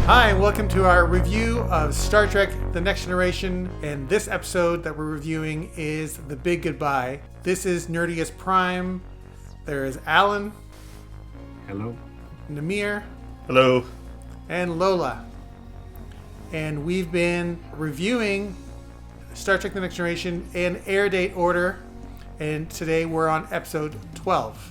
Hi, and welcome to our review of Star Trek The Next Generation. And this episode that we're reviewing is The Big Goodbye. This is Nerdirest Prime. There is Alan. Hello. Namir. Hello. And Lola. And we've been reviewing Star Trek The Next Generation in air date order. And today we're on episode 12.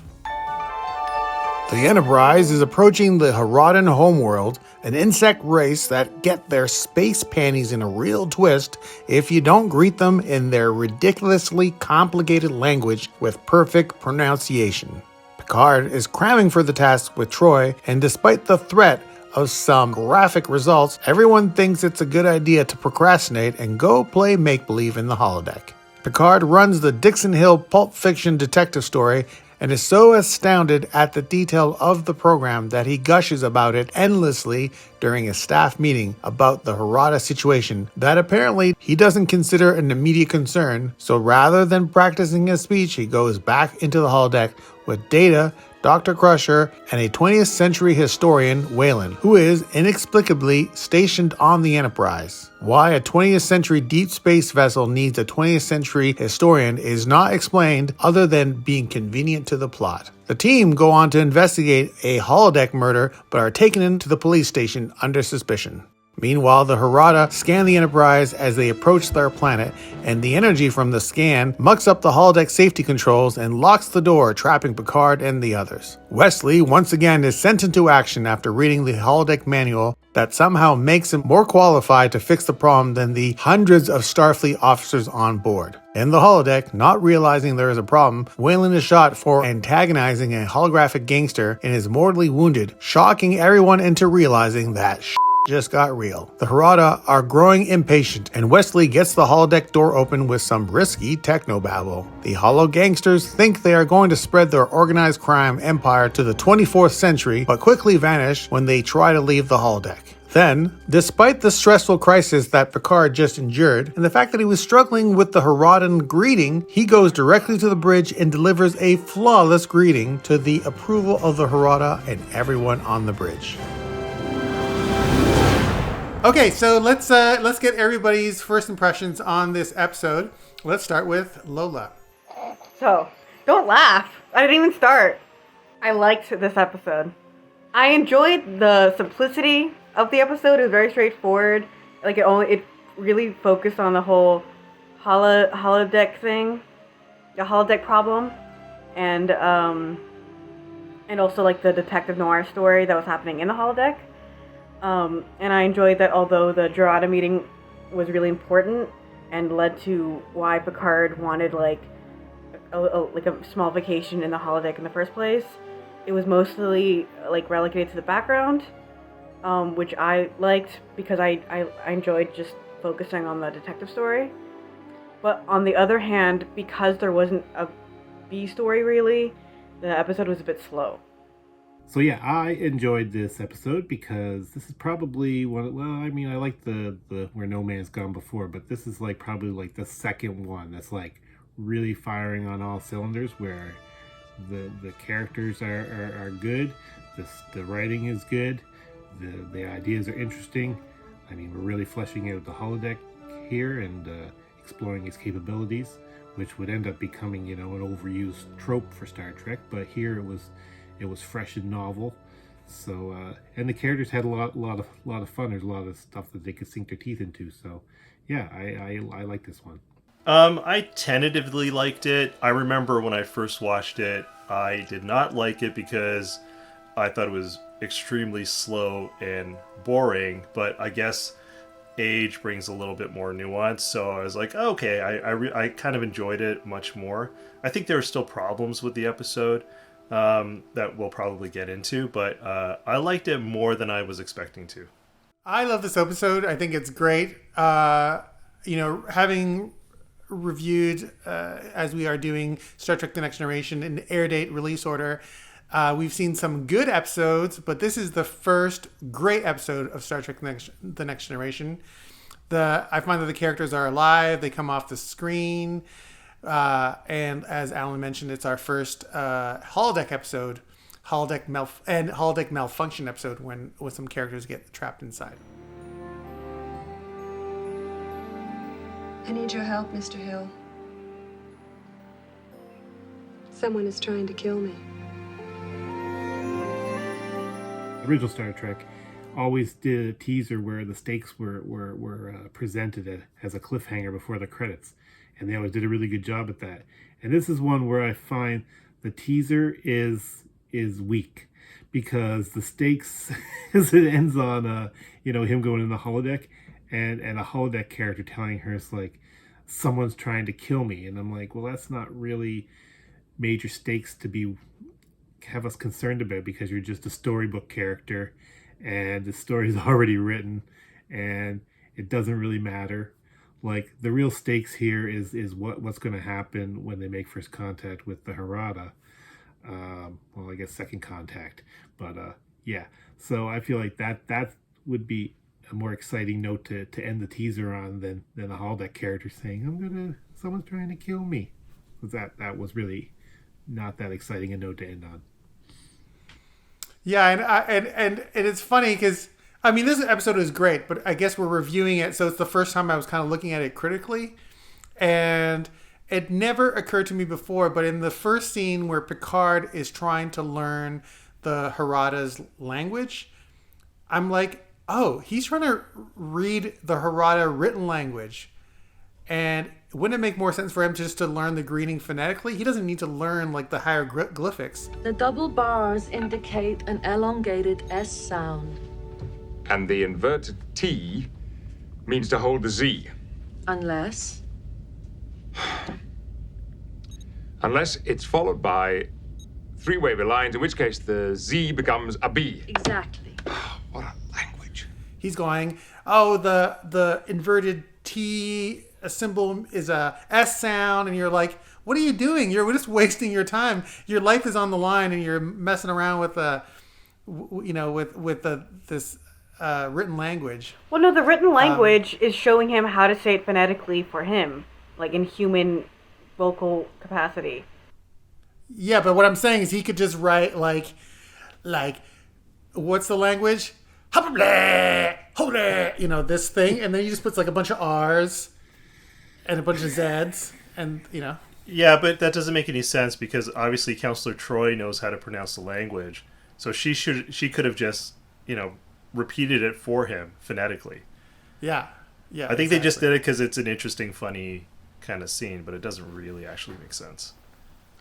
The Enterprise is approaching the Jaradan homeworld, an insect race that get their space panties in a real twist if you don't greet them in their ridiculously complicated language with perfect pronunciation. Picard is cramming for the task with Troy, and despite the threat of some graphic results, everyone thinks it's a good idea to procrastinate and go play make-believe in the holodeck. Picard runs the Dixon Hill Pulp Fiction detective story and is so astounded at the detail of the program that he gushes about it endlessly during a staff meeting about the Harada situation that apparently he doesn't consider an immediate concern, so rather than practicing his speech, he goes back into the holodeck with Data, Dr. Crusher, and a 20th century historian, Whalen, who is inexplicably stationed on the Enterprise. Why a 20th century deep space vessel needs a 20th century historian is not explained other than being convenient to the plot. The team go on to investigate a holodeck murder but are taken into the police station under suspicion. Meanwhile, the Harada scan the Enterprise as they approach their planet, and the energy from the scan mucks up the holodeck safety controls and locks the door, trapping Picard and the others. Wesley, once again, is sent into action after reading the holodeck manual that somehow makes him more qualified to fix the problem than the hundreds of Starfleet officers on board. In the holodeck, not realizing there is a problem, Whalen is shot for antagonizing a holographic gangster and is mortally wounded, shocking everyone into realizing that just got real. The Harada are growing impatient, and Wesley gets the holodeck door open with some risky technobabble. The holo gangsters think they are going to spread their organized crime empire to the 24th century, but quickly vanish when they try to leave the holodeck. Then, despite the stressful crisis that Picard just endured, and the fact that he was struggling with the Haradan greeting, he goes directly to the bridge and delivers a flawless greeting to the approval of the Harada and everyone on the bridge. Okay, so let's get everybody's first impressions on this episode. Let's start with Lola. So, don't laugh. I didn't even start. I liked this episode. I enjoyed the simplicity of the episode. It was very straightforward. Like it really focused on the whole holodeck thing, the holodeck problem, and also like the detective noir story that was happening in the holodeck. And I enjoyed that although the Jaradan meeting was really important and led to why Picard wanted like a small vacation in the holodeck in the first place, it was mostly like relegated to the background, which I liked because I enjoyed just focusing on the detective story. But on the other hand, because there wasn't a B story really, the episode was a bit slow. So yeah, I enjoyed this episode because this is probably I like the Where No Man's Gone Before, but this is like probably like the second one that's like really firing on all cylinders, where the characters are good, the writing is good, the ideas are interesting. I mean, we're really fleshing out the holodeck here and exploring its capabilities, which would end up becoming, an overused trope for Star Trek, but here it was fresh and novel. So and the characters had a lot of fun. There's a lot of stuff that they could sink their teeth into. So yeah, I like this one. I tentatively liked it. I remember when I first watched it, I did not like it because I thought it was extremely slow and boring, but I guess age brings a little bit more nuance, so I was like, okay, I kind of enjoyed it much more. I think there are still problems with the episode that we'll probably get into, but I liked it more than I was expecting to. I love this episode. I think it's great. Having reviewed, as we are doing, Star Trek The Next Generation in air date release order, we've seen some good episodes, but this is the first great episode of Star Trek The Next Generation. I find that the characters are alive. They come off the screen. And as Alan mentioned, it's our first holodeck episode. holodeck malfunction episode when some characters get trapped inside. I need your help, Mr. Hill. Someone is trying to kill me. The original Star Trek always did a teaser where the stakes were presented as a cliffhanger before the credits, and they always did a really good job at that. And this is one where I find the teaser is weak, because the stakes as it ends on him going in the holodeck and a holodeck character telling her it's like someone's trying to kill me, and I'm like, well, that's not really major stakes to have us concerned about, because you're just a storybook character and the story's already written and it doesn't really matter. Like, the real stakes here is what's going to happen when they make first contact with the Harada. Well, I guess second contact, but yeah. So I feel like that would be a more exciting note to end the teaser on than the holodeck character saying, someone's trying to kill me. That was really not that exciting a note to end on. Yeah, and it's funny because, I mean, this episode is great, but I guess we're reviewing it, so it's the first time I was kind of looking at it critically, and it never occurred to me before, but in the first scene where Picard is trying to learn the Harada's language, I'm like, oh, he's trying to read the Harada written language, and wouldn't it make more sense for him just to learn the greeting phonetically? He doesn't need to learn like the hieroglyphics. The double bars indicate an elongated S sound. And the inverted T means to hold the Z. Unless It's followed by three wavy lines, in which case the Z becomes a B. Exactly. What a language. He's going, oh, the inverted T symbol is a S sound, and you're like, what are you doing? You're just wasting your time. Your life is on the line, and you're messing around with this written language. Well, no, the written language is showing him how to say it phonetically for him, like in human vocal capacity. Yeah, but what I'm saying is he could just write like what's the language? This thing, and then he just puts like a bunch of R's and a bunch of Z's, and Yeah, but that doesn't make any sense, because obviously Counselor Troy knows how to pronounce the language, so she could have just repeated it for him phonetically. Yeah. I think they just did it because it's an interesting, funny kind of scene, but it doesn't really actually make sense.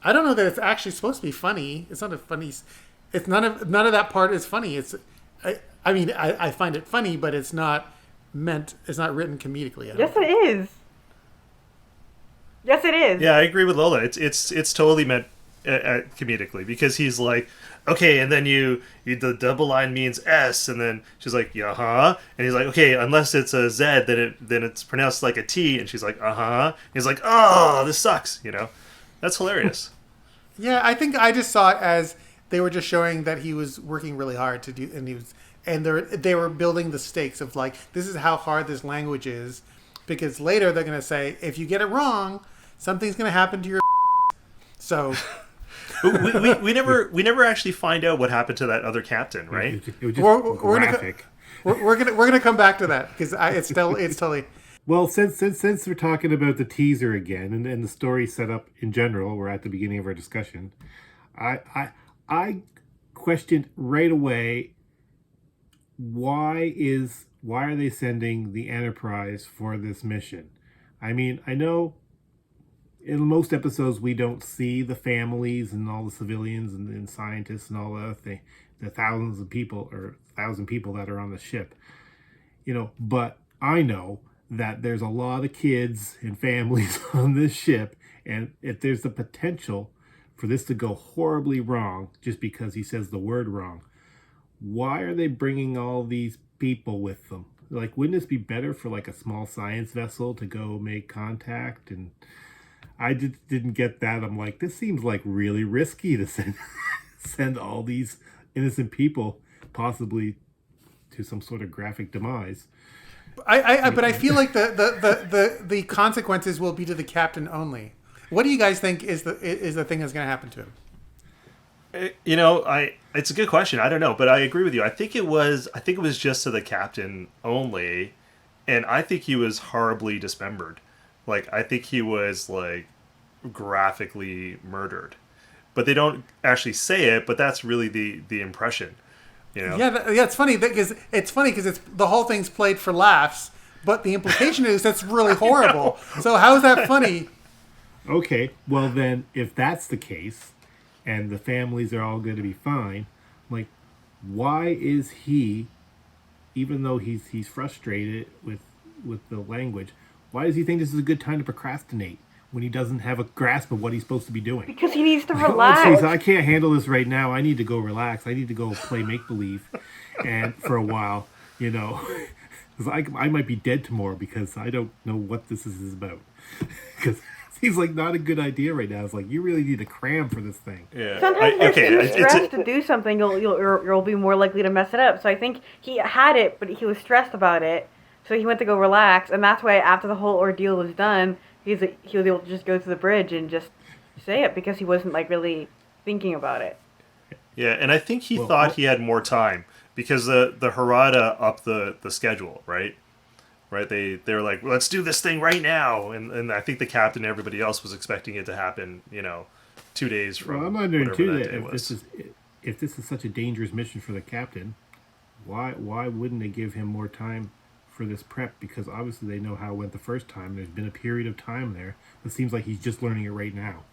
I don't know that it's actually supposed to be funny. It's not a funny. It's none of that part is funny. I find it funny, but it's not meant. It's not written comedically. Yes, it is. Yes, it is. Yeah, I agree with Lola. It's totally meant comedically, because he's like, okay, and then you the double line means S, and then she's like, and he's like, okay, unless it's a Z, then it's pronounced like a T, and she's like, he's like, oh, this sucks, That's hilarious. Yeah, I think I just saw it as they were just showing that he was working really hard to do, and they were building the stakes of like, this is how hard this language is, because later they're going to say, if you get it wrong, something's going to happen to your so we never actually find out what happened to that other captain, right? It was just graphic. We're gonna come back to that, because it's totally. Well, since we're talking about the teaser again and the story set up in general, we're at the beginning of our discussion. I questioned right away, why are they sending the Enterprise for this mission? I mean, I know in most episodes we don't see the families and all the civilians and scientists and all the thousands of people or 1,000 people that are on the ship, but I know that there's a lot of kids and families on this ship, and if there's the potential for this to go horribly wrong just because he says the word wrong, why are they bringing all these people with them? Like, wouldn't this be better for like a small science vessel to go make contact? And I didn't get that. I'm like, this seems like really risky to send all these innocent people possibly to some sort of graphic demise. But I feel like the consequences will be to the captain only. What do you guys think is the thing that's going to happen to him? It's a good question. I don't know, but I agree with you. I think it was just to the captain only, and I think he was horribly dismembered. Like, I think he was like graphically murdered, but they don't actually say it. But that's really the impression, Yeah, it's funny because it's the whole thing's played for laughs, but the implication is that's really horrible. So how is that funny? Okay, well then, if that's the case, and the families are all going to be fine, like, why is he, even though he's frustrated with the language, why does he think this is a good time to procrastinate when he doesn't have a grasp of what he's supposed to be doing? Because he needs to Like, relax. "Oh, geez, I can't handle this right now. I need to go relax. I need to go play make-believe and for a while, because I might be dead tomorrow because I don't know what this is about." Because seems like not a good idea right now. It's like, you really need to cram for this thing. Yeah. Sometimes if you're stressed to do something, you'll be more likely to mess it up. So I think he had it, but he was stressed about it. So he went to go relax, and that's why after the whole ordeal was done, he was able to just go to the bridge and just say it because he wasn't like really thinking about it. Yeah, and I think he thought he had more time because the Harada upped the schedule, right? Right, they were like, let's do this thing right now, and I think the captain and everybody else was expecting it to happen, 2 days from. Well, I'm wondering too that that if this is such a dangerous mission for the captain, why wouldn't they give him more time for this prep? Because obviously they know how it went the first time. There's been a period of time there. It seems like he's just learning it right now.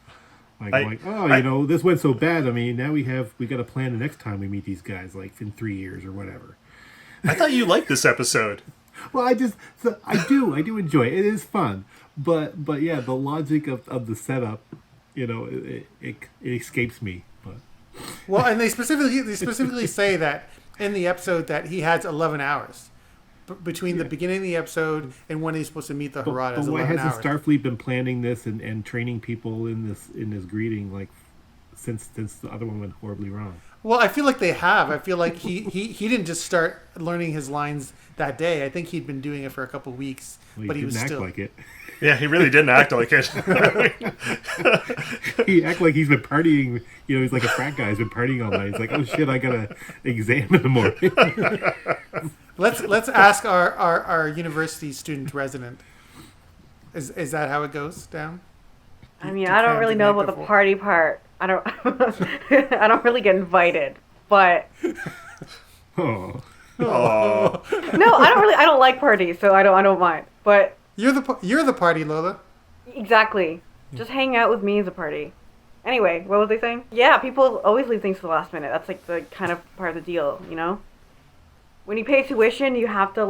This went so bad. I mean, now we got to plan the next time we meet these guys, like in 3 years or whatever. I thought you liked this episode. Well, I do enjoy it. It is fun, but yeah, the logic of the setup, it escapes me. But well, and they specifically say that in the episode that he has 11 hours between the beginning of the episode and when he's supposed to meet the Harada. But why hasn't Starfleet been planning this and training people in this greeting like since the other one went horribly wrong? Well, I feel like they have. I feel like he didn't just start learning his lines that day. I think he'd been doing it for a couple of weeks, but he was still like it. Yeah, he really didn't act like it. He acted like he's been partying. He's like a frat guy. He's been partying all night. He's like, oh shit, I gotta exam in the morning. Let's ask our university student resident. Is that how it goes down? I mean, I don't really know about the party part. I don't I don't really get invited, but Oh. No, I don't like parties, so I don't mind. But you're the party, Lola. Exactly. Just hang out with me is a party. Anyway, what was I saying? Yeah, people always leave things to the last minute. That's like the kind of part of the deal, When you pay tuition, you have to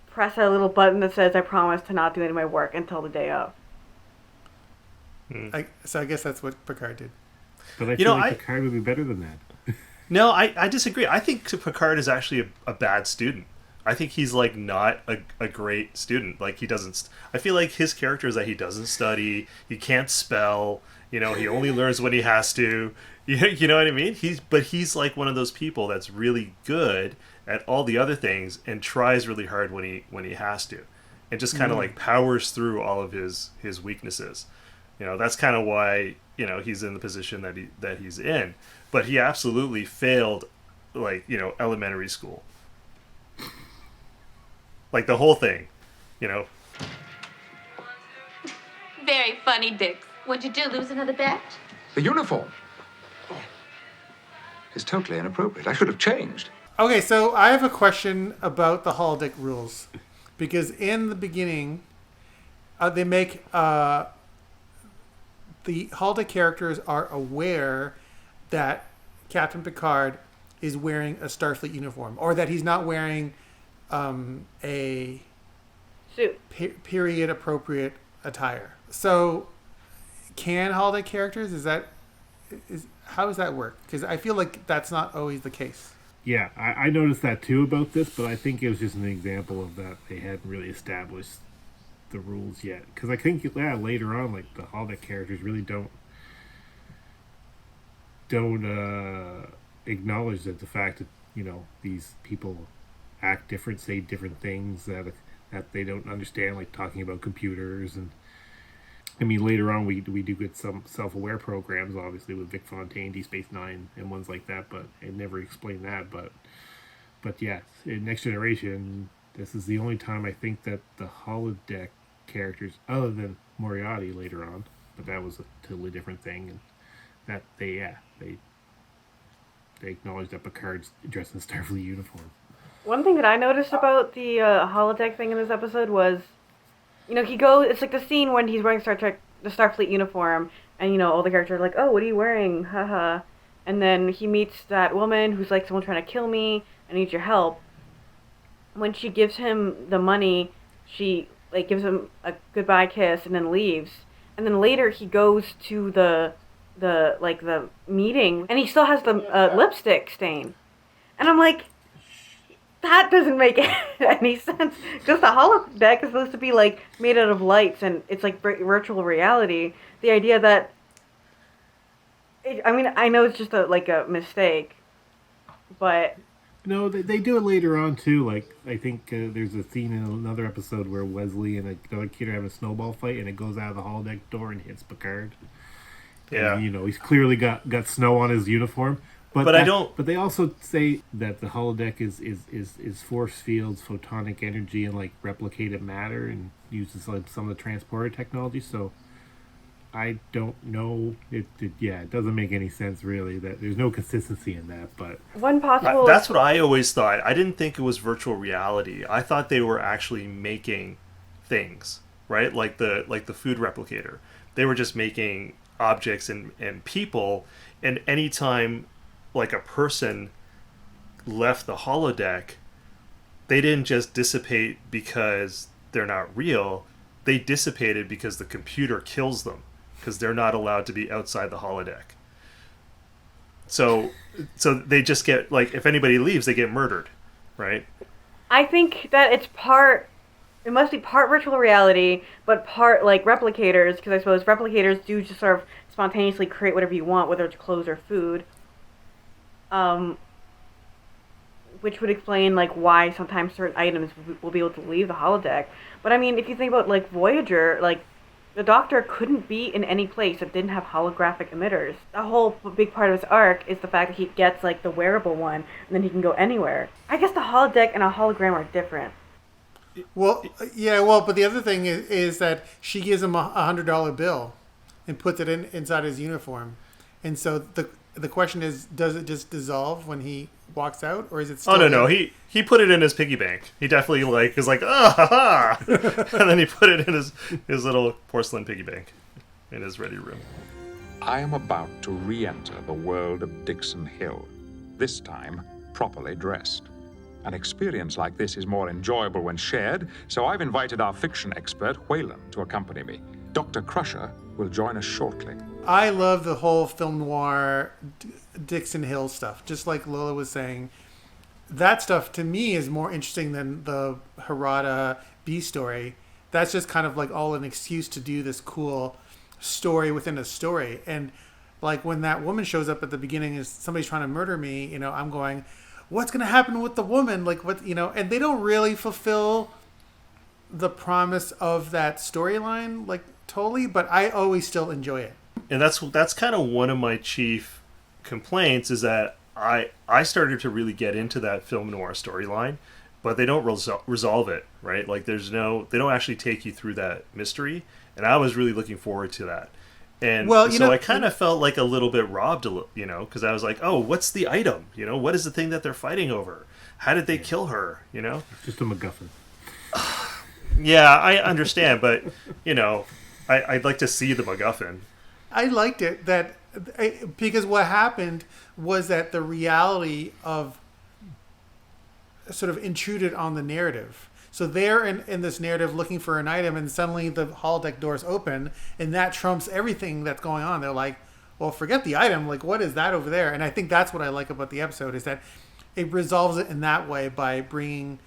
press a little button that says I promise to not do any of my work until the day of. So I guess that's what Picard did. But I feel like Picard would be better than that. No, I disagree. I think Picard is actually a bad student. I think he's like not a great student. Like he doesn't. I feel like his character is that he doesn't study. He can't spell. He only learns when he has to. You know what I mean? He's like one of those people that's really good at all the other things and tries really hard when he has to, and just kind of like powers through all of his weaknesses. That's kind of why he's in the position that he's in. But he absolutely failed, elementary school. Like the whole thing, Very funny, Dick. What'd you do, lose another bet? The uniform. It's totally inappropriate. I should have changed. Okay, so I have a question about the holodeck rules. Because in the beginning, they make... the holodeck characters are aware that Captain Picard is wearing a Starfleet uniform, or that he's not wearing a suit period appropriate attire. So, can holodeck characters how does that work? Because I feel like that's not always the case. Yeah, I noticed that too about this, but I think it was just an example of that they hadn't really established the rules yet. Because I think later on, like the holodeck characters really don't acknowledge that the fact that these people act different, say different things that they don't understand, like talking about computers and I mean, later on we do get some self-aware programs, obviously with Vic Fontaine, Deep Space Nine, and ones like that. But it never explained that. But yeah, in Next Generation, this is the only time I think that the holodeck characters, other than Moriarty later on, but that was a totally different thing, and that they acknowledged that Picard's dressed in Starfleet uniform. One thing that I noticed about the holodeck thing in this episode was, he goes. It's like the scene when he's wearing the Starfleet uniform, and all the characters are like, "Oh, what are you wearing?" Haha. And then he meets that woman who's like, "Someone trying to kill me. I need your help." When she gives him the money, she gives him a goodbye kiss and then leaves. And then later he goes to the meeting, and he still has the lipstick stain. And I'm like, that doesn't make any sense. Just the holodeck is supposed to be made out of lights, and it's like virtual reality. The idea that, I know it's just a mistake, but no, they do it later on too. Like I think there's a scene in another episode where Wesley and another kid are having a snowball fight, and it goes out of the holodeck door and hits Picard. Yeah, and, he's clearly got snow on his uniform. But I don't. But they also say that the holodeck is force fields, photonic energy, and replicated matter, and uses some of the transporter technology. So I don't know. It doesn't make any sense really. That there's no consistency in that. But one possible. That's what I always thought. I didn't think it was virtual reality. I thought they were actually making things, right? Like the food replicator. They were just making objects and people, and anytime a person left the holodeck, they didn't just dissipate because they're not real. They dissipated because the computer kills them, because they're not allowed to be outside the holodeck. So they just get if anybody leaves, they get murdered, right? I think that it must be part virtual reality, but part replicators, because I suppose replicators do just sort of spontaneously create whatever you want, whether it's clothes or food. Which would explain why sometimes certain items will be able to leave the holodeck. But if you think about Voyager, the Doctor couldn't be in any place that didn't have holographic emitters. A whole big part of his arc is the fact that he gets the wearable one, and then he can go anywhere. I guess the holodeck and a hologram are different. Well, yeah, but the other thing is that she gives him a $100 bill and puts it inside his uniform, and so the question is, does it just dissolve when he walks out, or is it still... Oh, no. He put it in his piggy bank. He definitely, is like, ah, ha, ha. And then he put it in his little porcelain piggy bank in his ready room. I am about to re-enter the world of Dixon Hill, this time properly dressed. An experience like this is more enjoyable when shared, so I've invited our fiction expert, Whalen, to accompany me. Dr. Crusher will join us shortly. I love the whole film noir Dixon Hill stuff. Just like Lola was saying, that stuff to me is more interesting than the Harada B story. That's just kind of all an excuse to do this cool story within a story. And when that woman shows up at the beginning and somebody's trying to murder me, I'm going, what's going to happen with the woman? And they don't really fulfill the promise of that storyline, totally, but I always still enjoy it. And that's kind of one of my chief complaints, is that I started to really get into that film noir storyline, but they don't resolve it, right? They don't actually take you through that mystery, and I was really looking forward to that. And I kind of felt a little bit robbed, because I was like, oh, what's the item? What is the thing that they're fighting over? How did they kill her? Just a MacGuffin. Yeah, I understand, but I'd like to see the MacGuffin. I liked it because what happened was that the reality of sort of intruded on the narrative. So they're in this narrative looking for an item, and suddenly the holodeck doors open, and that trumps everything that's going on. They're like, well, forget the item. What is that over there? And I think that's what I like about the episode, is that it resolves it in that way by bringing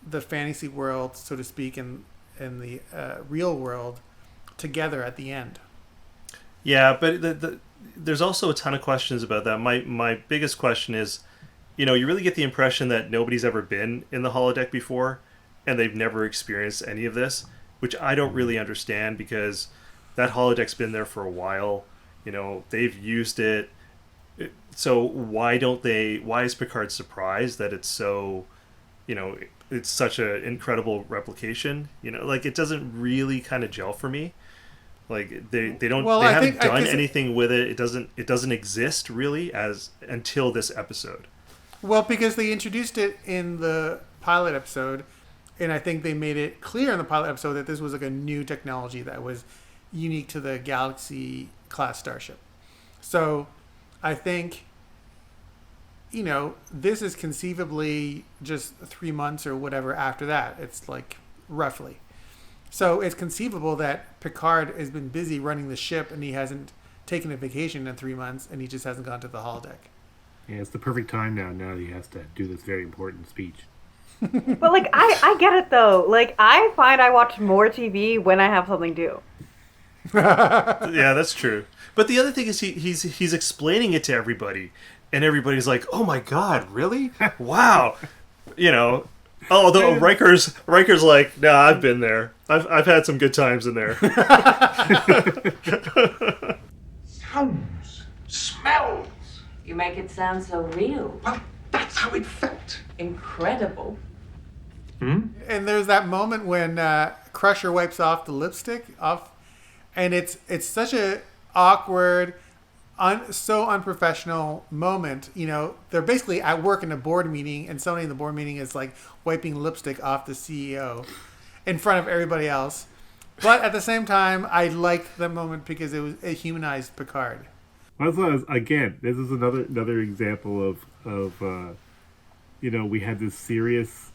the fantasy world, so to speak, and the real world together at the end. Yeah, but there's also a ton of questions about that. My biggest question is, you really get the impression that nobody's ever been in the holodeck before, and they've never experienced any of this, which I don't really understand, because that holodeck's been there for a while. You know, they've used it. So why is Picard surprised that it's so, you know, it's such an incredible replication? You know, like, it doesn't really kind of gel for me. Like, they haven't done anything with it. It doesn't exist really until this episode. Well, because they introduced it in the pilot episode, and I think they made it clear in the pilot episode that this was like a new technology that was unique to the Galaxy class starship. So I think, you know, this is conceivably just 3 months or whatever after that. It's like roughly. So it's conceivable that Picard has been busy running the ship and he hasn't taken a vacation in 3 months and he just hasn't gone to the holodeck. Yeah, it's the perfect time now that he has to do this very important speech. But, like, I get it, though. Like, I find I watch more TV when I have something to do. Yeah, that's true. But the other thing is he's explaining it to everybody, and everybody's like, "Oh my God, really? Wow!" You know. Oh, the Riker's like, "Nah, I've been there. I've had some good times in there." Sounds, smells. You make it sound so real. Well, that's how it felt. Incredible. And there's that moment when Crusher wipes off the lipstick off, and it's such a awkward, so unprofessional moment. You know, they're basically at work in a board meeting, and somebody in the board meeting is like wiping lipstick off the CEO in front of everybody else. But at the same time, I liked the moment because it humanized Picard. Well, again, this is another example of you know, we had this serious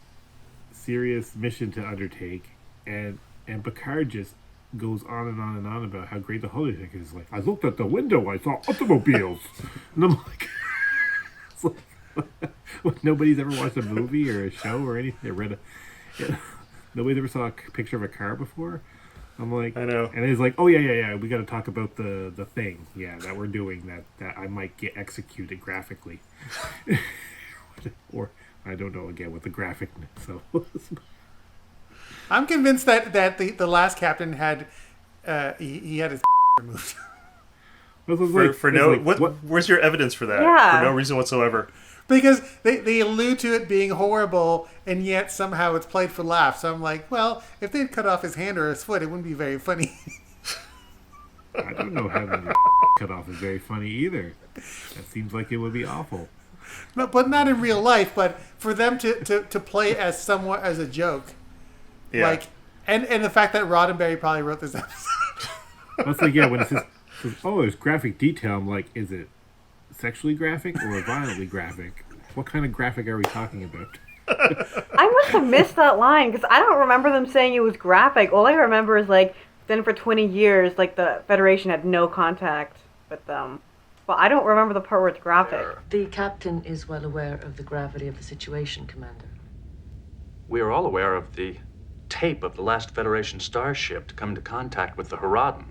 mission to undertake, and Picard just goes on and on and on about how great the holodeck is. Like, I looked at the window, I saw automobiles, and I'm like, it's like nobody's ever watched a movie or a show or anything. They read nobody's ever saw a picture of a car before. I'm like, I know. And he's like, oh yeah, we got to talk about the thing, that we're doing that I might get executed graphically, or I don't know again with the graphic. So I'm convinced that the last captain had he had his removed. Where's your evidence for that? Yeah. For no reason whatsoever. Because they allude to it being horrible, and yet somehow it's played for laughs. So I'm like, well, if they'd cut off his hand or his foot, it wouldn't be very funny. I don't know having your cut off is very funny either. That seems like it would be awful. No, but not in real life. But for them to play as somewhat as a joke, Yeah. like, and the fact that Roddenberry probably wrote this episode. That's like, yeah, when it says, oh, there's graphic detail, I'm like, is it sexually graphic or violently graphic? What kind of graphic are we talking about? I must have missed that line, because I don't remember them saying it was graphic. All I remember is, like, then for 20 years, like, the Federation had no contact with them. But I don't remember the part where it's graphic. The captain is well aware of the gravity of the situation, Commander. We are all aware of the tape of the last Federation starship to come into contact with the Jaradan.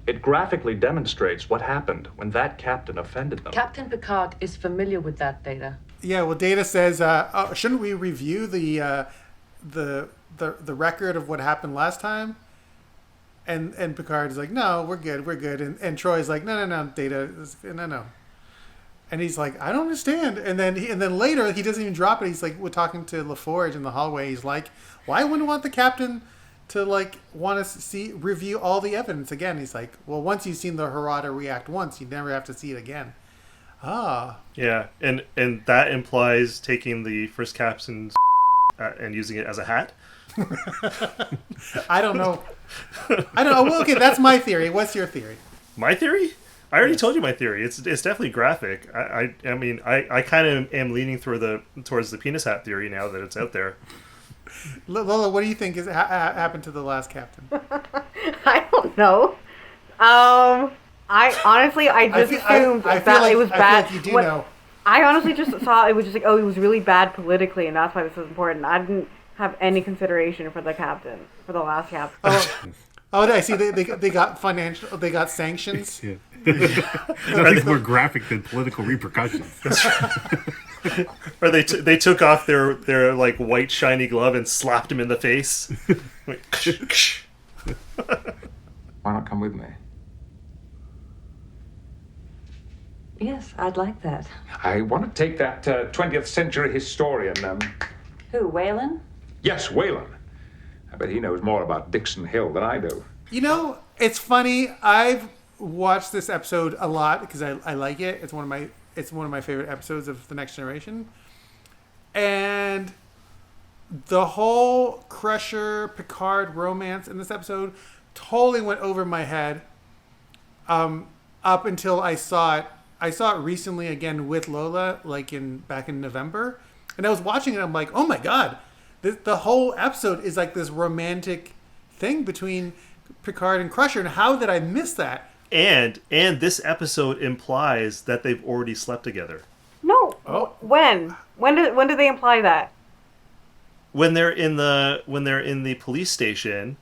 It graphically demonstrates what happened when that captain offended them. Captain Picard is familiar with that data. Yeah, well, Data says, shouldn't we review the record of what happened last time? And Picard is like, no, we're good. And Troy's like, no, Data, no. And he's like, I don't understand. And then later, he doesn't even drop it. He's like, we're talking to LaForge in the hallway. He's like, well, I wouldn't want the captain to, like, want to review all the evidence again. He's like, well, once you've seen the Harada react once, you never have to see it again. Ah. Yeah, and that implies taking the first captain's and using it as a hat. I don't know. Well, okay, that's my theory. What's your theory? My theory? I already told you my theory. It's definitely graphic. I mean, I kind of am leaning towards the penis hat theory now that it's out there. Lola, what do you think happened to the last captain? I don't know. I honestly, I just assumed that it was bad. I feel like you do know. I honestly just thought it was just like, oh, it was really bad politically, and that's why this was important. I didn't have any consideration for the captain, for the last captain. I see. They got financial. They got sanctions. Yeah. Nothing's more graphic than political repercussions. Or they took off their like white shiny glove and slapped him in the face. Why not come with me? Yes, I'd like that. I want to take that 20th century historian. Who, Whalen? Yes, Whalen. I bet he knows more about Dixon Hill than I do. You know, it's funny. I've watched this episode a lot because I like it. It's one of my favorite episodes of The Next Generation. And the whole Crusher Picard romance in this episode totally went over my head. Up until I saw it. I saw it recently again with Lola, like back in November, and I was watching it. I'm like, oh my god, the whole episode is like this romantic thing between Picard and Crusher, and how did I miss that? And this episode implies that they've already slept together. No. Oh. When do they imply that? When they're in the police station,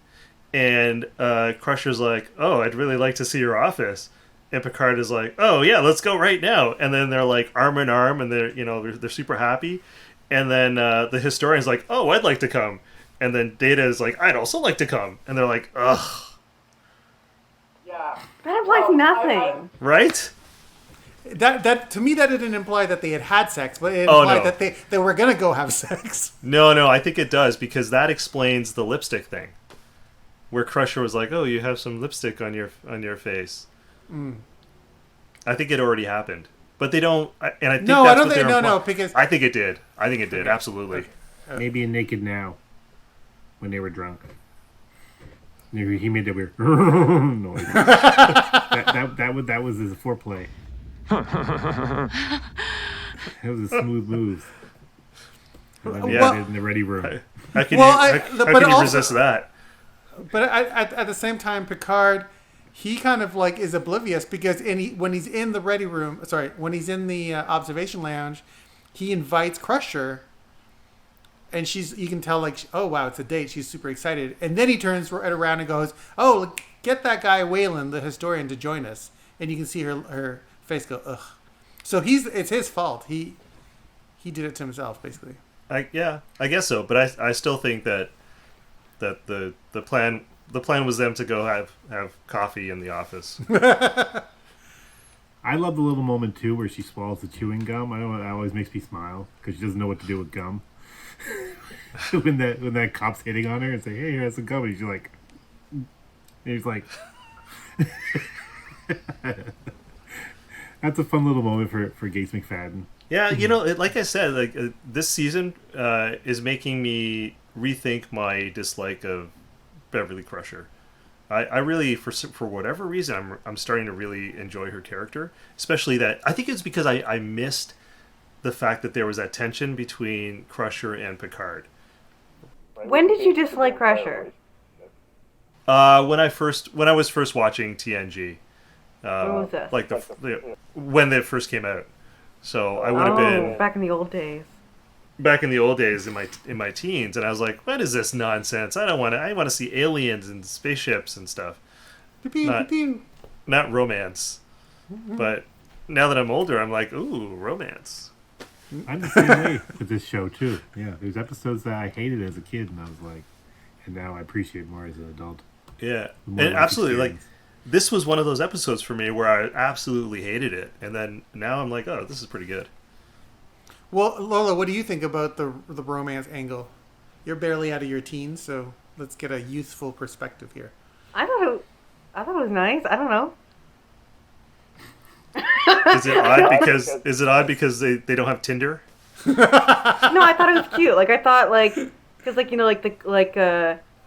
and Crusher's like, "Oh, I'd really like to see your office," and Picard is like, "Oh yeah, let's go right now." And then they're like arm in arm, and they're super happy. And then the historian's like, "Oh, I'd like to come." And then Data is like, "I'd also like to come." And they're like, "Ugh." Yeah. That implies nothing. Right? That to me that didn't imply that they had sex, but it implied that they were gonna go have sex. No, I think it does, because that explains the lipstick thing, where Crusher was like, "Oh, you have some lipstick on your face." I think it already happened, but they don't. And I think No, that's I don't what think they're no, implying. because I think it did. Absolutely. Maybe in Naked Now, when they were drunk. He made that weird noise. that was his foreplay. It was a smooth move. And then he did it in the ready room. How can you resist that? But at the same time, Picard, he kind of like is oblivious because when he's in the ready room, when he's in the observation lounge, he invites Crusher, and you can tell like, oh wow, it's a date. She's super excited, and then he turns around and goes, oh, look, get that guy Whalen, the historian, to join us, and you can see her face go, ugh. So it's his fault. He did it to himself, basically. I guess so. But I still think that the plan was them to go have coffee in the office. I love the little moment too where she swallows the chewing gum. I know that always makes me smile because she doesn't know what to do with gum. when that cop's hitting on her and say, "Hey, here has some gum," and she's like, he's like, that's a fun little moment for Gates McFadden. Yeah, like I said, this season is making me rethink my dislike of Beverly Crusher. I really, for whatever reason, I'm starting to really enjoy her character. Especially that, I think it's because I missed the fact that there was that tension between Crusher and Picard. When did you dislike Crusher? When I was first watching TNG. When was this? Like when they first came out. So I would have been back in the old days. Back in the old days, in my teens, and I was like, "What is this nonsense? I want to see aliens and spaceships and stuff, not romance." Mm-hmm. But now that I'm older, I'm like, "Ooh, romance." I'm the same way with this show too. Yeah, there's episodes that I hated as a kid, and I was like, and now I appreciate more as an adult. Yeah, and absolutely, like this was one of those episodes for me where I absolutely hated it, and then now I'm like, "Oh, this is pretty good." Well, Lola, what do you think about the romance angle? You're barely out of your teens, so let's get a youthful perspective here. I thought it was nice. I don't know. Is it odd because they don't have Tinder? No, I thought it was cute. Like I thought because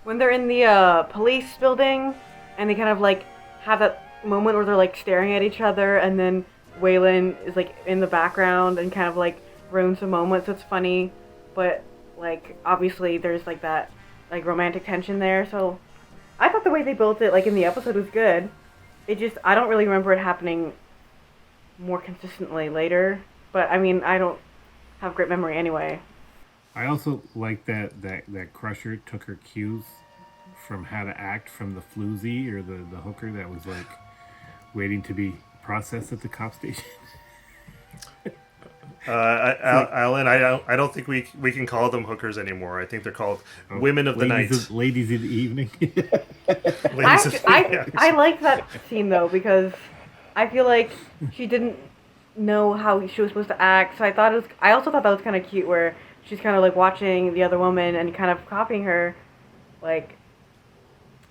when they're in the police building and they kind of like have that moment where they're like staring at each other, and then Whalen is like in the background and kind of like ruins the moment, so it's funny, but like obviously there's like that like romantic tension there. So I thought the way they built it like in the episode was good. It just, I don't really remember it happening more consistently later, but I mean, I don't have great memory anyway. I also like that Crusher took her cues from how to act from the floozy or the hooker that was like waiting to be processed at the cop station. Alan, I don't think we can call them hookers anymore. I think they're called women of the night. Ladies in the evening. I like that scene though because I feel like she didn't know how she was supposed to act. So I also thought that was kind of cute where she's kind of like watching the other woman and kind of copying her, like,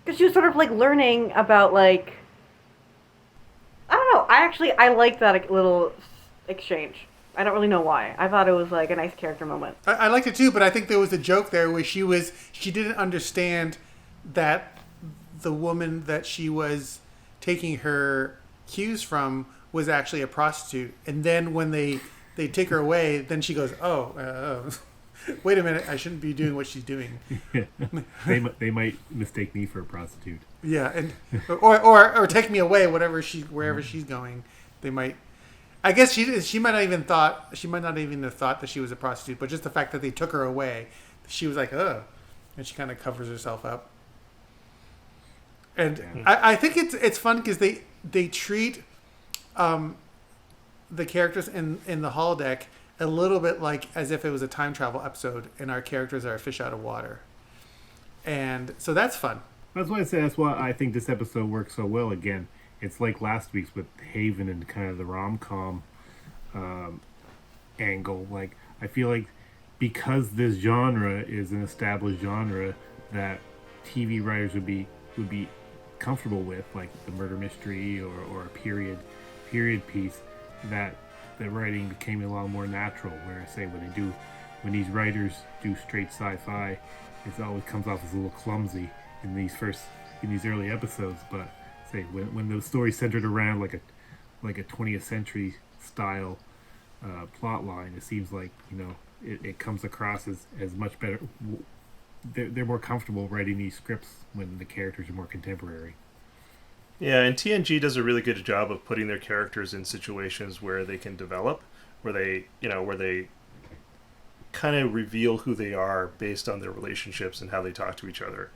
because she was sort of like learning about like, I don't know. I liked that little exchange. I don't really know why. I thought it was like a nice character moment. I liked it too, but I think there was a joke there where she didn't understand that the woman that she was taking her cues from was actually a prostitute. And then when they take her away, then she goes, wait a minute, I shouldn't be doing what she's doing. They might mistake me for a prostitute. Yeah, and or take me away, wherever she's going. They might. I guess she might not even have thought that she was a prostitute, but just the fact that they took her away, she was like, ugh, and she kind of covers herself up. And I think it's fun because they treat the characters in the holodeck a little bit like as if it was a time travel episode, and our characters are a fish out of water, and so that's fun. That's why I think this episode works so well. Again, it's like last week's with Haven and kind of the rom-com angle. Like, I feel like because this genre is an established genre that TV writers would be comfortable with, like the murder mystery or a period piece, that the writing became a lot more natural. Where I say when these writers do straight sci-fi, it always comes off as a little clumsy in these early episodes, but say when the story's centered around like a 20th century style plot line, it seems like it comes across as much better. They're more comfortable writing these scripts when the characters are more contemporary. Yeah, and TNG does a really good job of putting their characters in situations where they can develop, where they kind of reveal who they are based on their relationships and how they talk to each other.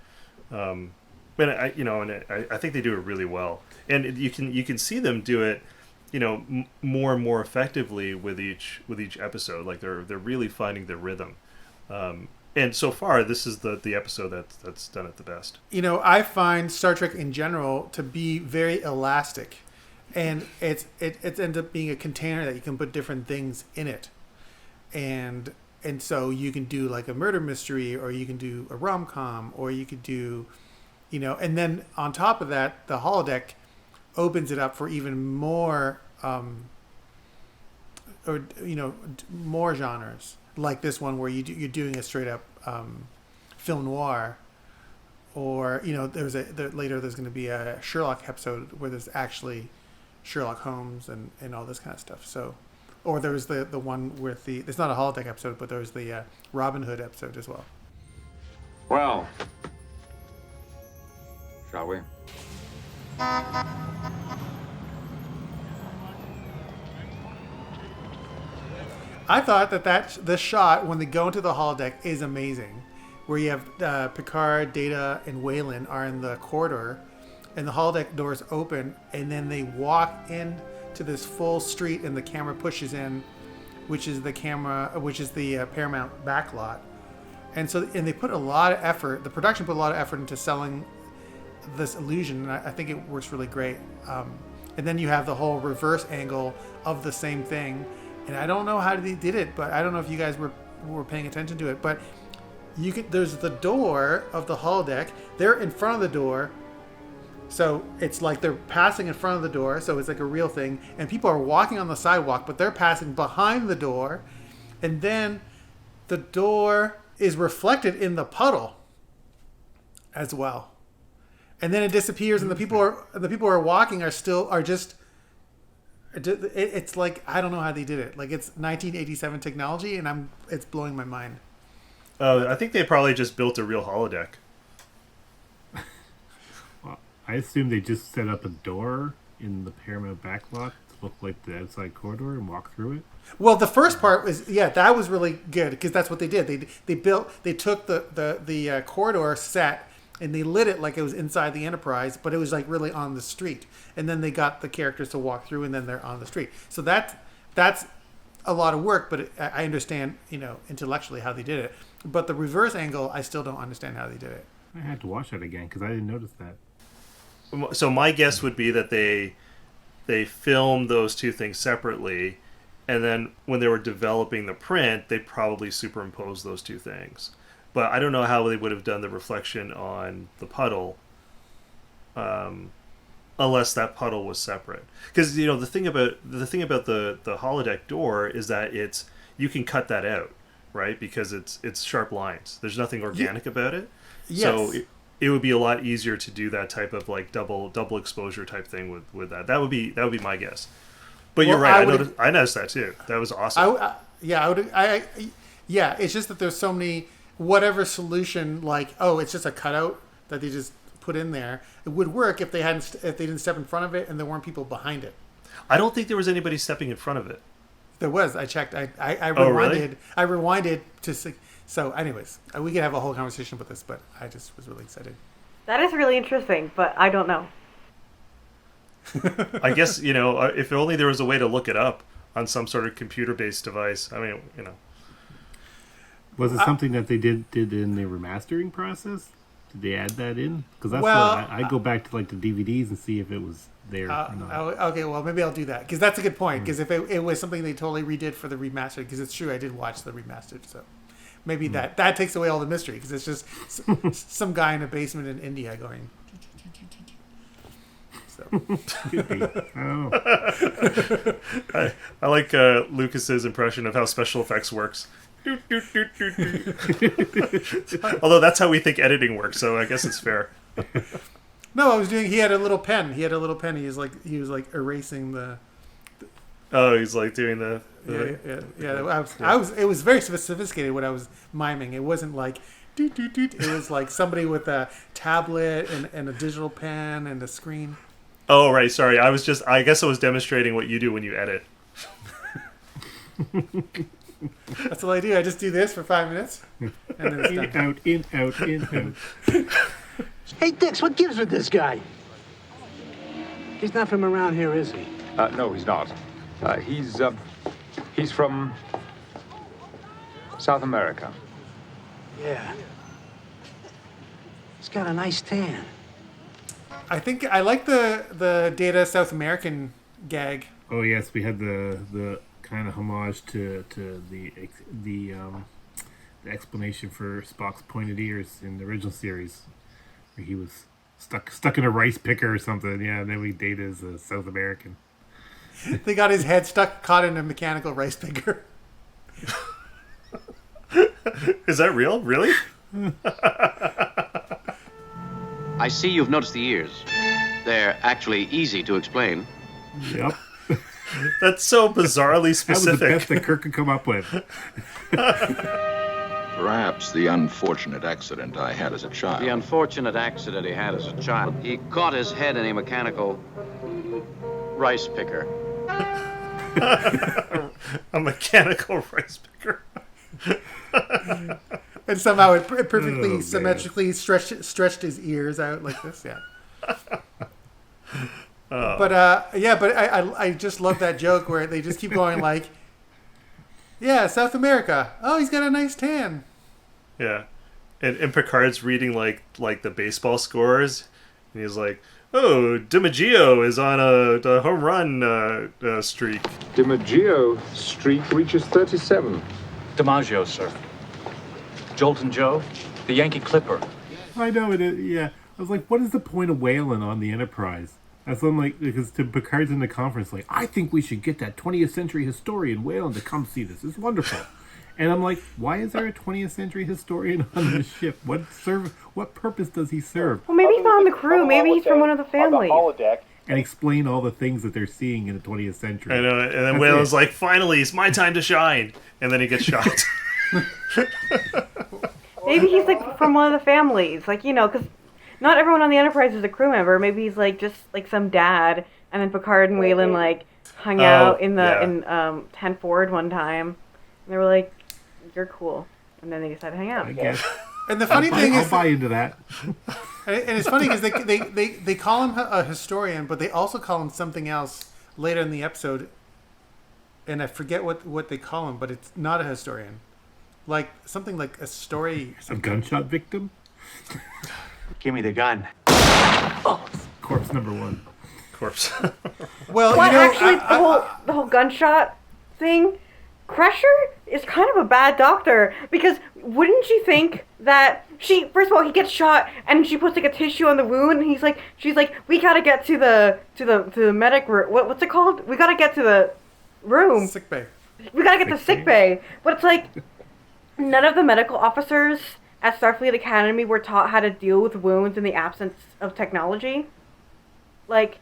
And I think they do it really well, and you can see them do it, more and more effectively with each episode. Like they're really finding their rhythm, and so far this is the episode that's done it the best. I find Star Trek in general to be very elastic, and it ends up being a container that you can put different things in it, and so you can do like a murder mystery, or you can do a rom-com, or you could do. And then on top of that, the holodeck opens it up for even more, more genres like this one where you're doing a straight up film noir, or later there's going to be a Sherlock episode where there's actually Sherlock Holmes and all this kind of stuff. So, or there was the one with it's not a holodeck episode, but there was the Robin Hood episode as well. Well. Shall we? I thought that the shot when they go into the holodeck is amazing, where you have Picard, Data, and Whalen are in the corridor, and the holodeck doors open, and then they walk in to this full street, and the camera pushes in, which is the Paramount backlot, and they put a lot of effort. The production put a lot of effort into selling this illusion, and I think it works really great. And then you have the whole reverse angle of the same thing, and I don't know how they did it, but I don't know if you guys were paying attention to it, but there's the door of the holodeck. They're in front of the door, so it's like they're passing in front of the door, so it's like a real thing, and people are walking on the sidewalk, but they're passing behind the door, and then the door is reflected in the puddle as well. And then it disappears, and the people who are walking are just. It's like, I don't know how they did it. Like, it's 1987 technology, and it's blowing my mind. I think they probably just built a real holodeck. Well, I assume they just set up a door in the Paramount backlot to look like the outside corridor and walk through it. Well, the first part was that was really good because that's what they did. They took the corridor set. And they lit it like it was inside the Enterprise, but it was like really on the street. And then they got the characters to walk through, and then they're on the street. So that's a lot of work, but I understand, intellectually how they did it. But the reverse angle, I still don't understand how they did it. I had to watch that again because I didn't notice that. So my guess would be that they filmed those two things separately, and then when they were developing the print, they probably superimposed those two things. But I don't know how they would have done the reflection on the puddle, unless that puddle was separate. Because the thing about the holodeck door is that you can cut that out, right? Because it's sharp lines. There's nothing organic about it. Yes. So it would be a lot easier to do that type of like double exposure type thing with that. That would be my guess. But you're right. I noticed that too. That was awesome. It's just that there's so many whatever solution, like, it's just a cutout that they just put in there. It would work if they didn't step in front of it and there weren't people behind it. I don't think there was anybody stepping in front of it. There was. I checked. I rewinded. Oh, really? I rewinded to see. So, anyways, we could have a whole conversation about this, but I just was really excited. That is really interesting, but I don't know. I guess, if only there was a way to look it up on some sort of computer-based device. I mean, Was it something that they did in the remastering process? Did they add that in? Because that's I go back to like the DVDs and see if it was there or not. Okay, well, maybe I'll do that. Because that's a good point. Because if it was something they totally redid for the remastered, because it's true, I did watch the remastered, so maybe that takes away all the mystery, because it's just some guy in a basement in India going... I like Lucas's impression of how special effects works. Although that's how we think editing works, so I guess it's fair. No, he had a little pen. He was like erasing the. Oh, he's like doing the. Yeah. It was very sophisticated what I was miming. It wasn't like. It was like somebody with a tablet and a digital pen and a screen. Oh, right. Sorry. I guess I was demonstrating what you do when you edit. That's all I do. I just do this for 5 minutes. And then it's done. In, out. Hey, Dix, what gives with this guy? He's not from around here, is he? No, he's not. He's from South America. Yeah. He's got a nice tan. I think I like the Data South American gag. Oh yes, we had the kind of homage to the explanation for Spock's pointed ears in the original series, where he was stuck in a rice picker or something. Yeah, and then Data is a South American. They got his head caught in a mechanical rice picker. Is that real? Really? I see you've noticed the ears. They're actually easy to explain. Yep. That's so bizarrely specific. That was the best that Kirk could come up with. Perhaps the unfortunate accident I had as a child. The unfortunate accident he had as a child. He caught his head in a mechanical rice picker. A mechanical rice picker. And somehow it perfectly symmetrically stretched his ears out like this. Yeah. But I just love that joke where they just keep going like, yeah, South America. Oh, he's got a nice tan. Yeah, and Picard's reading like the baseball scores, and he's like, oh, DiMaggio is on a home run streak. DiMaggio streak reaches 37. DiMaggio, sir. Jolton Joe, the Yankee Clipper. I know it. Yeah, I was like, what is the point of Whalen on the Enterprise? That's like, because Picard's in the conference, like, I think we should get that 20th century historian Whalen to come see this. It's wonderful. And I'm like, why is there a 20th century historian on this ship? What purpose does he serve? Well, maybe he's not on the crew. Maybe he's from one of the families. And explain all the things that they're seeing in the 20th century. I know, and then Whalen's like, finally, it's my time to shine. And then he gets shot. Maybe he's like from one of the families, like, because not everyone on the Enterprise is a crew member. Maybe he's like just like some dad, and then Picard and Whalen like hung out in 10 Forward one time, and they were like, "You're cool," and then they decided to hang out. I guess. And the funny thing is, I'll buy into that. And it's funny because they call him a historian, but they also call him something else later in the episode. and I forget what they call him, but it's not a historian. Like something like a story. A gunshot victim? Give me the gun. Corpse number 1. Corpse. Well, actually, the whole gunshot thing, Crusher is kind of a bad doctor, because wouldn't you think that first of all, he gets shot and she puts like a tissue on the wound, and she's like, we gotta get to the medic room. What's it called? We gotta get to the room. Sick bay. We gotta get to sick bay. But it's like, none of the medical officers at Starfleet Academy were taught how to deal with wounds in the absence of technology. Like,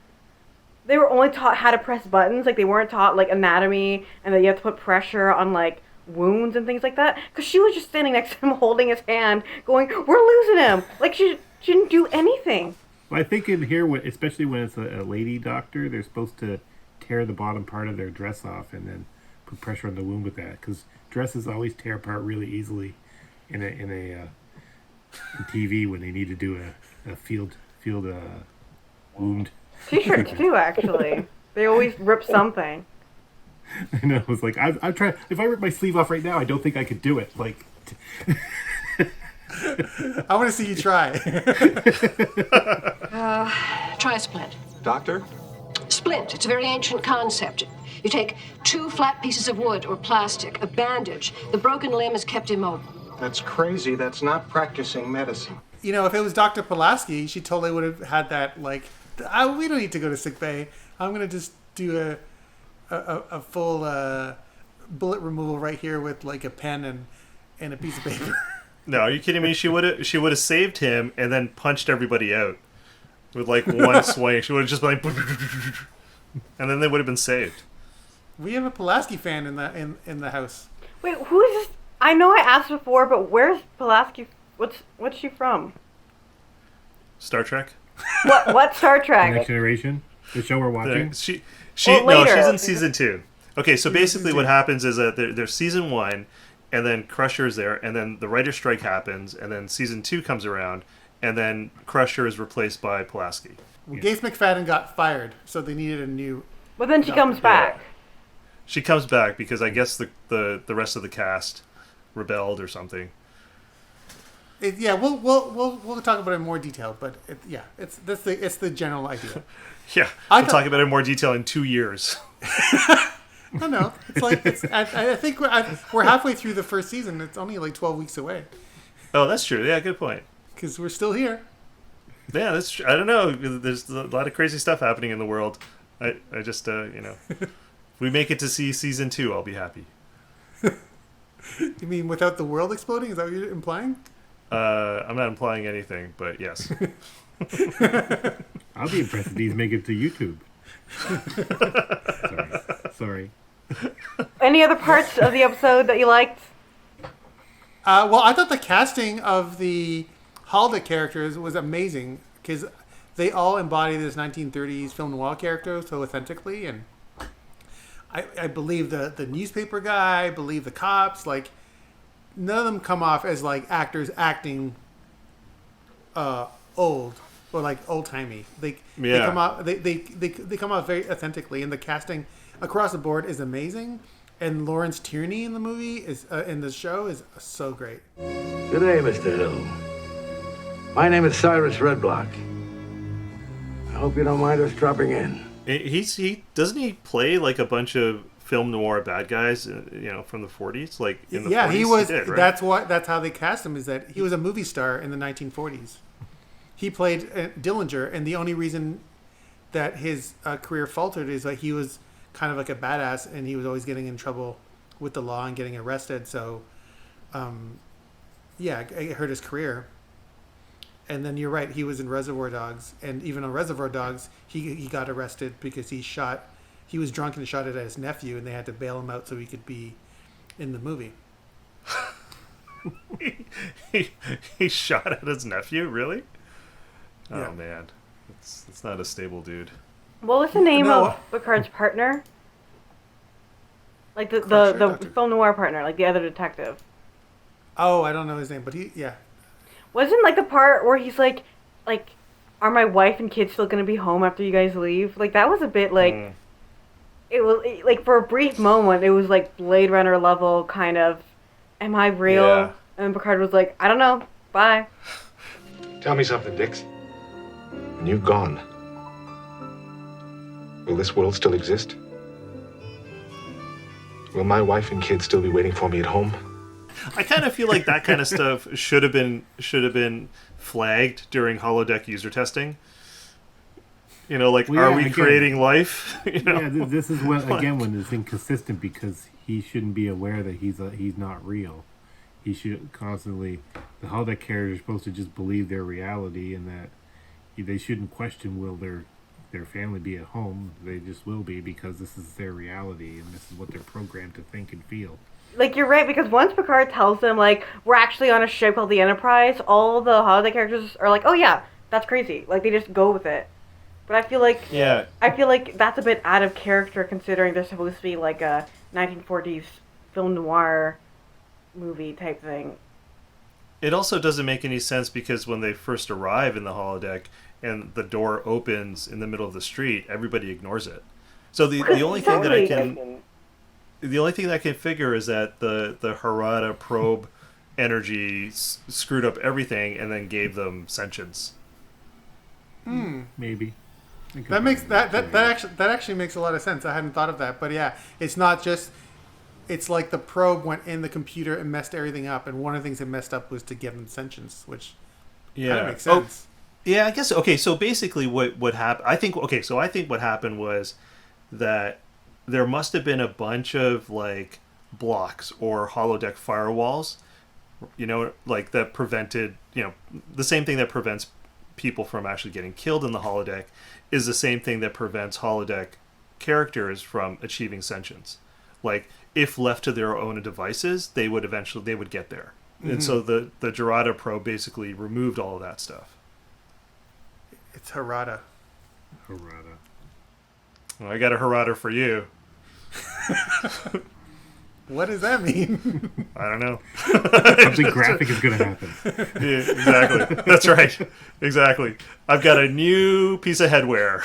they were only taught how to press buttons. Like, they weren't taught, like, anatomy, and that you have to put pressure on, like, wounds and things like that. Because she was just standing next to him holding his hand, going, we're losing him. Like, she didn't do anything. Well, I think in here, especially when it's a lady doctor, they're supposed to tear the bottom part of their dress off and then put pressure on the wound with that. Because dresses always tear apart really easily in TV when they need to do a field wound. T-shirts too, actually. They always rip something. I know. It's like I'm trying. If I rip my sleeve off right now, I don't think I could do it. Like, I want to see you try. Try a splint. Doctor? Splint. It's a very ancient concept. You take 2 flat pieces of wood or plastic, a bandage. The broken limb is kept immobile. That's crazy. That's not practicing medicine. You know, if it was Dr. Pulaski, she totally would have had that, like, we don't need to go to sick bay. I'm going to just do a full bullet removal right here with, like, a pen and a piece of paper. No, are you kidding me? She would have saved him and then punched everybody out with, like, one swing. She would have just been like, and then they would have been saved. We have a Pulaski fan in the house. Wait, who is this? I know I asked before, but where's Pulaski? What's she from? Star Trek. What Star Trek? Next Generation, the show we're watching. She's in season 2. Okay, so basically what happens is that there's season 1, and then Crusher's there, and then the writer's strike happens, and then season 2 comes around, and then Crusher is replaced by Pulaski. Well, Gates McFadden got fired, so they needed a new. But then she comes back. She comes back because I guess the rest of the cast rebelled or something. We'll talk about it in more detail, but it's the general idea. Yeah, we'll talk about it in more detail in 2 years. No, it's like I think we're halfway through the first season. It's only like 12 weeks away. Oh, that's true. Yeah, good point. Because we're still here. Yeah, that's true. I don't know. There's a lot of crazy stuff happening in the world. I just if we make it to see season 2, I'll be happy. You mean without the world exploding? Is that what you're implying? I'm not implying anything, but yes. I'll be impressed if these make it to YouTube. Sorry. Any other parts of the episode that you liked? Well, I thought the casting of the holodeck characters was amazing because they all embody this 1930s film noir character so authentically, and I believe the newspaper guy, I believe the cops, like none of them come off as like actors acting old or like old timey. They come off they come off very authentically, and the casting across the board is amazing. And Lawrence Tierney in the movie in the show is so great. Good day, Mr. Hill. My name is Cyrus Redblock. I hope you don't mind us dropping in. He doesn't he play like a bunch of film noir bad guys, from the 40s, like in the 40s? He was. He did, right? That's how they cast him. Is that he was a movie star in the 1940s. He played Dillinger, and the only reason that his career faltered is that he was kind of like a badass, and he was always getting in trouble with the law and getting arrested. So, it hurt his career. And then you're right, he was in Reservoir Dogs, and even on Reservoir Dogs, he got arrested because he was drunk and shot it at his nephew, and they had to bail him out so he could be in the movie. he shot at his nephew, really? Yeah. Oh man, it's not a stable dude. What was the name of Picard's partner? Like the film noir partner, like the other detective. Oh, I don't know his name, but Wasn't like the part where he's like, are my wife and kids still gonna be home after you guys leave? Like that was a bit like, it was like for a brief moment, it was like Blade Runner level kind of, am I real? Yeah. And Picard was like, I don't know, bye. Tell me something, Dix. When you've gone, will this world still exist? Will my wife and kids still be waiting for me at home? I kind of feel like that kind of stuff should have been flagged during holodeck user testing. You know, like, are we creating life? You know? Yeah, this is when it's inconsistent because he shouldn't be aware that he's not real. He should constantly, the holodeck characters are supposed to just believe their reality, and that they shouldn't question will their family be at home. They just will be because this is their reality and this is what they're programmed to think and feel. Like, you're right, because once Picard tells them, like, we're actually on a ship called the Enterprise, all the holodeck characters are like, oh yeah, that's crazy. Like, they just go with it. But I feel like that's a bit out of character considering they're supposed to be like a 1940s film noir movie type thing. It also doesn't make any sense because when they first arrive in the holodeck and the door opens in the middle of the street, everybody ignores it. So the only thing that I can figure is that the Harada probe energy screwed up everything and then gave them sentience. Maybe. That makes that actually makes a lot of sense. I hadn't thought of that, but yeah, it's not just. It's like the probe went in the computer and messed everything up, and one of the things it messed up was to give them sentience, which kind of makes sense. Yeah, I guess. Okay, so basically, what happened? I think what happened was that there must have been a bunch of like blocks or holodeck firewalls, like that prevented, the same thing that prevents people from actually getting killed in the holodeck is the same thing that prevents holodeck characters from achieving sentience. Like, if left to their own devices, they would get there. Mm-hmm. And so the Jaradan probe basically removed all of that stuff. It's Harada. Well, I got a Harada for you. What does that mean? I don't know. Something graphic is going to happen. Yeah, exactly. That's right. Exactly. I've got a new piece of headwear.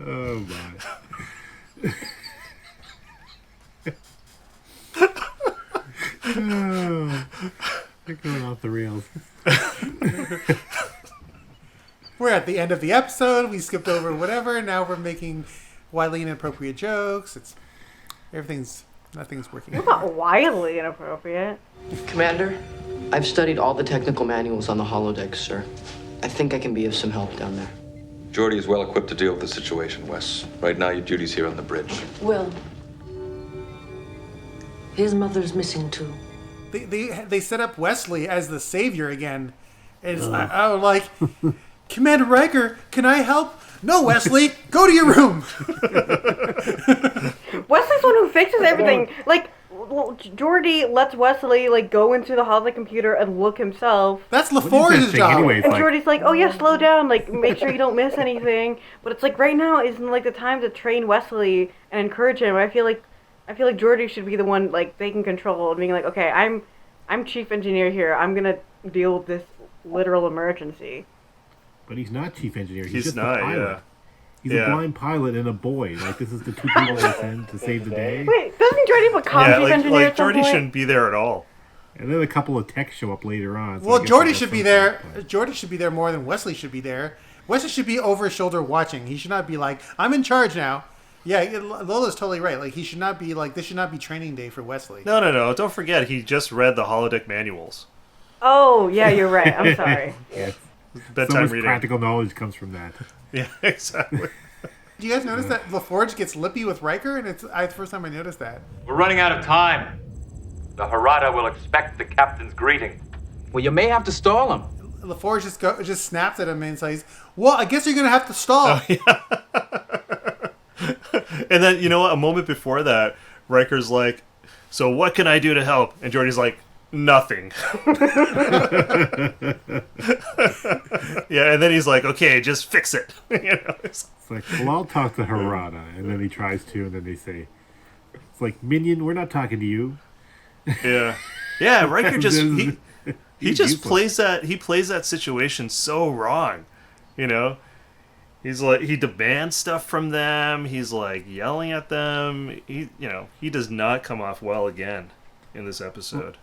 Oh, my. They're going off the rails. We're at the end of the episode. We skipped over whatever. Now we're making wildly inappropriate jokes. Nothing's working. It's not wildly inappropriate. Commander, I've studied all the technical manuals on the holodeck, sir. I think I can be of some help down there. Geordi is well equipped to deal with the situation, Wes. Right now, your duty's here on the bridge. Well, his mother's missing too. They set up Wesley as the savior again. It's like, Commander Riker, can I help? No, Wesley, go to your room. Wesley's the one who fixes everything. Like, Geordi lets Wesley go into the holodeck computer and look himself. That's LaForge's job. Anyways, and Geordi's like, oh yeah, slow down, make sure you don't miss anything. But it's like right now isn't the time to train Wesley and encourage him. I feel like Geordi should be the one they can control and being like, okay, I'm chief engineer here. I'm gonna deal with this literal emergency. But he's not chief engineer. He's just not. a pilot. Yeah. He's a blind pilot and a boy. This is the two people they send to save the day. Wait, doesn't Geordi become chief engineer at some Geordi point? shouldn't be there at all. And then a couple of techs show up later on. So well, Geordi should be there. Geordi should be there more than Wesley should be there. Wesley should be over his shoulder watching. He should not be like, I'm in charge now. Yeah, Lola's totally right. He should not be this should not be training day for Wesley. No. Don't forget, he just read the holodeck manuals. Oh, yeah, you're right. I'm sorry. Yeah. Bedtime so much reading. Practical knowledge comes from that. Yeah, exactly. Do you guys notice that LaForge gets lippy with Riker? And it's the first time I noticed that. We're running out of time. The Harada will expect the captain's greeting. Well, you may have to stall him. LaForge just snaps at him and says, well, I guess you're going to have to stall. Oh, yeah. And then, a moment before that, Riker's like, so what can I do to help? And Geordi's like, nothing. Yeah, and then he's like, okay, just fix it. It's like, well, I'll talk to Harada. And then he tries to, and then they say, it's like, Minion, we're not talking to you. Yeah. Yeah, Riker just, he just plays that situation so wrong, He's like, he demands stuff from them. He's like yelling at them. He does not come off well again in this episode.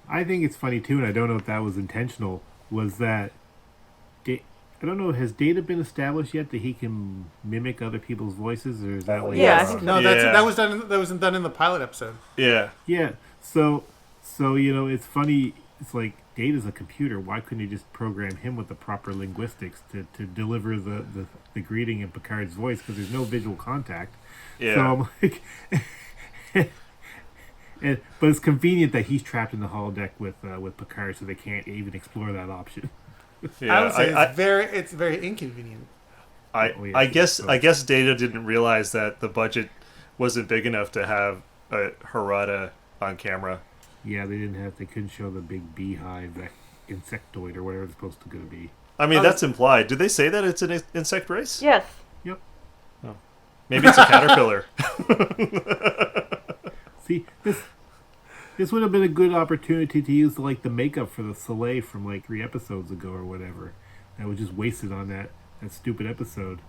I think it's funny too, and I don't know if that was intentional. Was that I don't know. Has Data been established yet that he can mimic other people's voices, or is that like that was done? That wasn't done in the pilot episode. Yeah. Yeah. So it's funny. It's like Data's a computer. Why couldn't you just program him with the proper linguistics to deliver the greeting in Picard's voice? Because there's no visual contact. Yeah. So I'm like, but it's convenient that he's trapped in the holodeck with Picard, so they can't even explore that option. Yeah, I would say it's very inconvenient. I guess Data didn't realize that the budget wasn't big enough to have a Harada on camera. Yeah, they couldn't show the big beehive, that insectoid or whatever it's supposed to be. I mean, that's implied. Did they say that it's an insect race? Yes. Yep. Oh. Maybe it's a caterpillar. See, this would have been a good opportunity to use like the makeup for the Soleil from like 3 episodes ago or whatever. That was just wasted on that stupid episode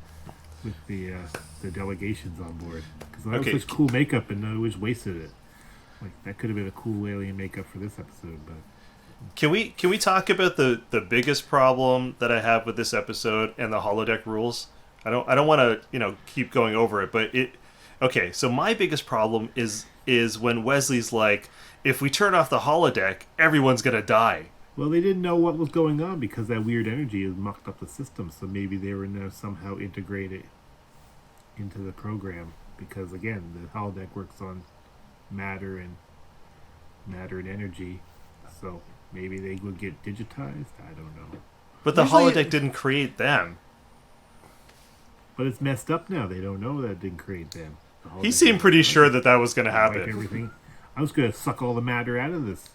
with the delegations on board. Because that was such cool makeup, and it was wasted it. Like that could have been a cool alien makeup for this episode, but. Can we talk about the biggest problem that I have with this episode and the holodeck rules? I don't want to keep going over it, but okay. So my biggest problem is when Wesley's like, if we turn off the holodeck, everyone's gonna die. Well, they didn't know what was going on because that weird energy has mucked up the system. So maybe they were now somehow integrated into the program because again, the holodeck works on matter and energy. So maybe they would get digitized. I don't know. But the holodeck didn't create them. But it's messed up now. They don't know that it didn't create them. He seemed pretty sure that was going to happen. Everything. I was going to suck all the matter out of this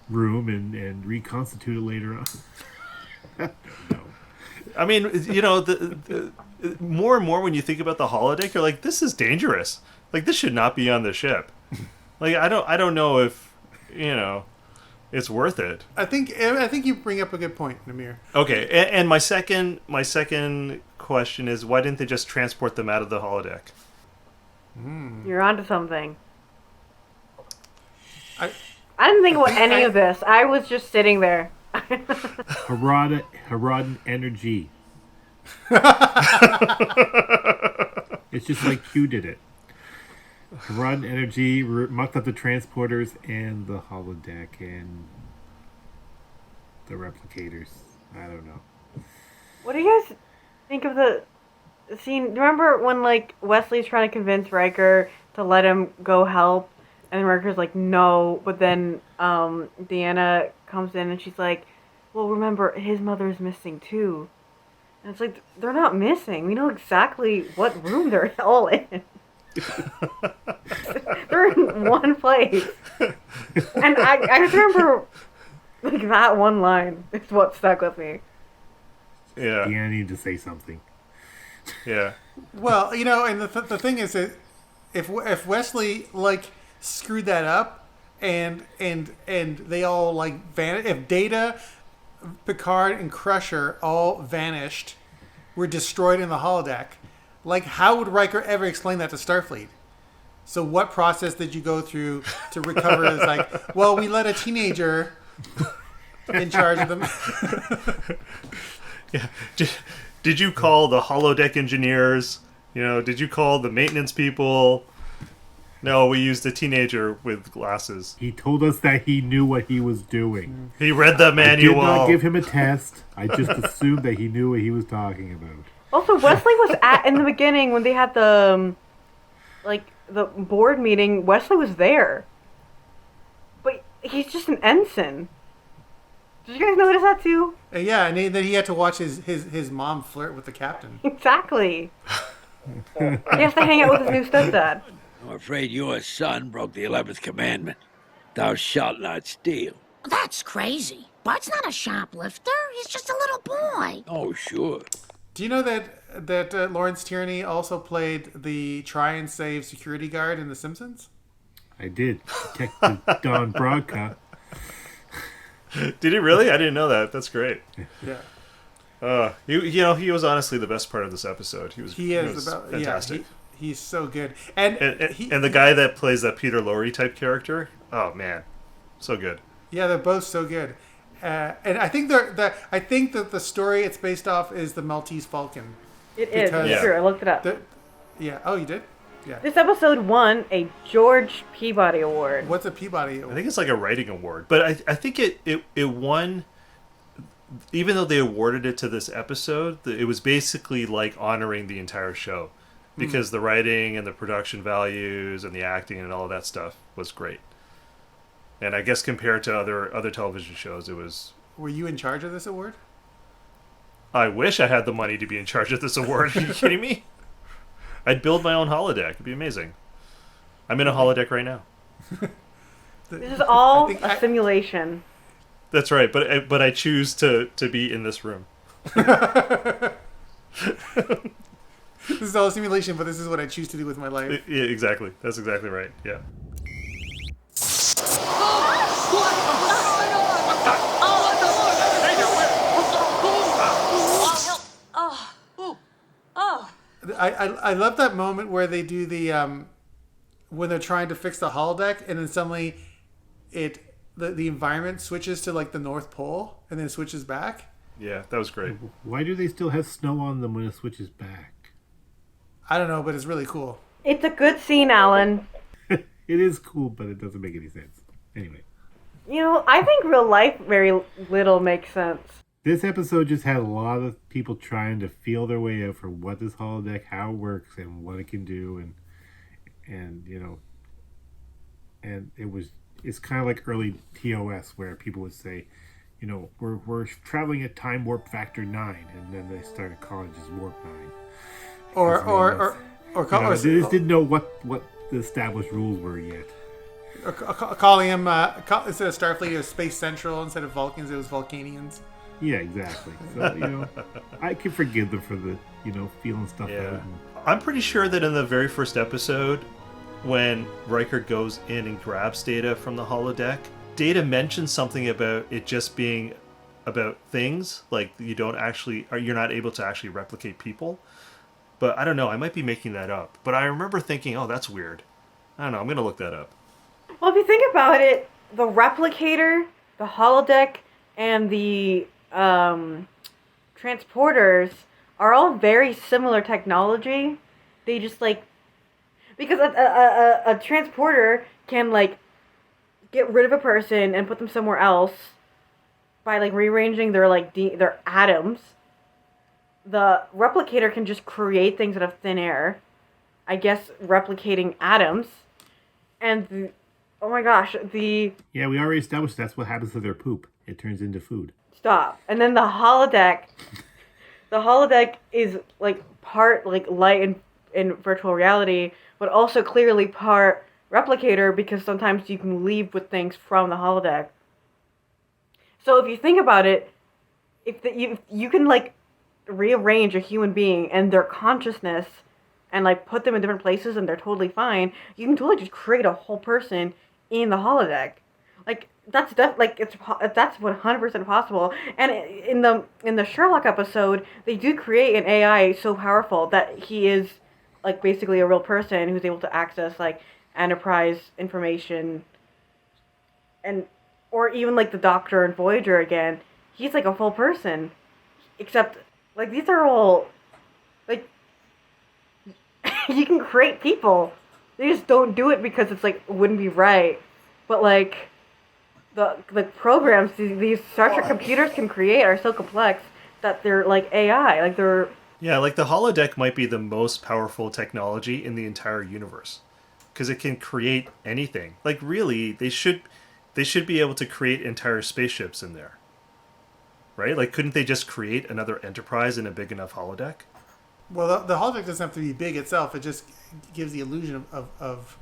room and reconstitute it later on. No. I mean, the more and more when you think about the holodeck, you're like, this is dangerous. Like, this should not be on the ship. Like, I don't know if it's worth it. I think you bring up a good point, Namir. Okay, and my second question is, why didn't they just transport them out of the holodeck? You're onto something. I didn't think about any of this. I was just sitting there. Haradan energy. It's just like Q did it. Haradan energy mucked up the transporters and the holodeck and the replicators. I don't know. What do you guys think of the scene? Remember when like Wesley's trying to convince Riker to let him go help, and Riker's like no, but then Deanna comes in and she's like, well, remember his mother's missing too, and it's like they're not missing. We know exactly what room they're all in. They're in one place, and I just remember like that one line is what stuck with me. Yeah, I need to say something. Yeah. Well, and the thing is that if Wesley like screwed that up and they all like vanished, if Data, Picard, and Crusher all vanished, were destroyed in the holodeck, like how would Riker ever explain that to Starfleet? So what process did you go through to recover? It's like, well, we let a teenager in charge of them. Yeah. Did you call the holodeck engineers? Did you call the maintenance people? No, we used a teenager with glasses. He told us that he knew what he was doing. He read the manual. I did not give him a test. I just assumed that he knew what he was talking about. Also, Wesley was in the beginning when they had the board meeting. Wesley was there, but he's just an ensign. Did you guys notice that too? Yeah, and then he had to watch his mom flirt with the captain. Exactly. He has to hang out with his new stepdad. I'm afraid your son broke the 11th commandment. Thou shalt not steal. That's crazy. Bart's not a shoplifter. He's just a little boy. Oh, sure. Do you know that Lawrence Tierney also played the try and save security guard in The Simpsons? I did. Detective Don Brodka. Did he really? I didn't know that. That's great. Yeah. He was honestly the best part of this episode. He was fantastic. He's so good. And the guy that plays that Peter Lorre type character, oh man, so good. Yeah, they're both so good. And I think that the story it's based off is the Maltese Falcon. It is. It's true. I looked it up. Oh, you did? Yeah. This episode won a George Peabody Award. What's a Peabody Award? I think it's like a writing award, but I think it won. Even though they awarded it to this episode, it was basically like honoring the entire show, because the writing and the production values and the acting and all of that stuff was great. And I guess compared to other television shows, it was. Were you in charge of this award? I wish I had the money to be in charge of this award. Are you kidding me? I'd build my own holodeck. It'd be amazing. I'm in a holodeck right now. This is all a simulation. That's right, but I choose to be in this room. This is all a simulation, but this is what I choose to do with my life. Yeah, exactly. That's exactly right. Yeah. I love that moment where they do the when they're trying to fix the holodeck, and then suddenly the environment switches to like the North Pole, and then switches back. Yeah, that was great. Why do they still have snow on them when it switches back? I don't know, but it's really cool. It's a good scene, Alan. It is cool, but it doesn't make any sense. Anyway. I think real life very little makes sense. This episode just had a lot of people trying to feel their way out for what this holodeck, how it works, and what it can do, and it's kind of like early TOS where people would say, we're traveling at time warp factor 9, and then they started calling it just warp 9. They just didn't know what the established rules were yet. Or calling them instead of Starfleet, it was Space Central. Instead of Vulcans, it was Vulcanians. Yeah, exactly. So, I can forgive them for the, feeling stuff out. I'm pretty sure that in the very first episode, when Riker goes in and grabs Data from the holodeck, Data mentions something about it just being about things, like you're not able to actually replicate people. But I don't know, I might be making that up. But I remember thinking, oh, that's weird. I don't know, I'm going to look that up. Well, if you think about it, the replicator, the holodeck, and the transporters are all very similar technology. They just because a transporter can get rid of a person and put them somewhere else by rearranging their atoms. The replicator can just create things out of thin air. I guess replicating atoms. And oh my gosh, yeah, we already established that's what happens to their poop. It turns into food. Stop. And then the holodeck is part light in virtual reality, but also clearly part replicator, because sometimes you can leave with things from the holodeck. So if you think about it, if you can rearrange a human being and their consciousness and put them in different places and they're totally fine, you can totally just create a whole person in the holodeck. That's 100% possible. And in the Sherlock episode, they do create an AI so powerful that he is basically a real person who's able to access Enterprise information, or even the Doctor and Voyager again. He's a full person, except these are all you can create people. They just don't do it because it's wouldn't be right. But the programs these Star Trek computers can create are so complex that they're AI. They're the holodeck might be the most powerful technology in the entire universe, because it can create anything. Really, they should be able to create entire spaceships in there, right? Couldn't they just create another Enterprise in a big enough holodeck? Well, the holodeck doesn't have to be big itself. It just gives the illusion of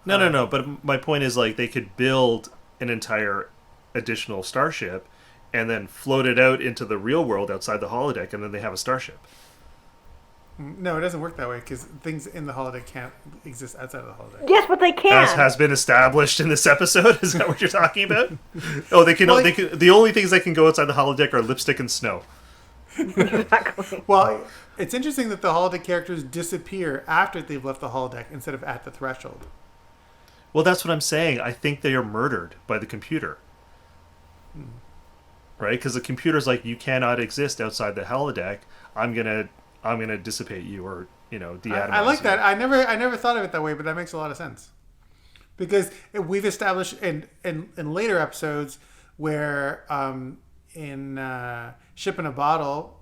No. But my point is, they could build an entire additional starship and then float it out into the real world outside the holodeck, and then they have a starship. No, it doesn't work that way, because things in the holodeck can't exist outside of the holodeck. Yes, but they can. As has been established in this episode. Is that what you're talking about? Oh, they can. The only things that can go outside the holodeck are lipstick and snow. Exactly. Well, it's interesting that the holodeck characters disappear after they've left the holodeck instead of at the threshold. Well, that's what I'm saying. I think they are murdered by the computer. Right? Because the computer's like, you cannot exist outside the holodeck. I'm gonna dissipate you, or deatomize I like you. that. I never thought of it that way, but that makes a lot of sense. Because we've established in later episodes where in Ship in a Bottle,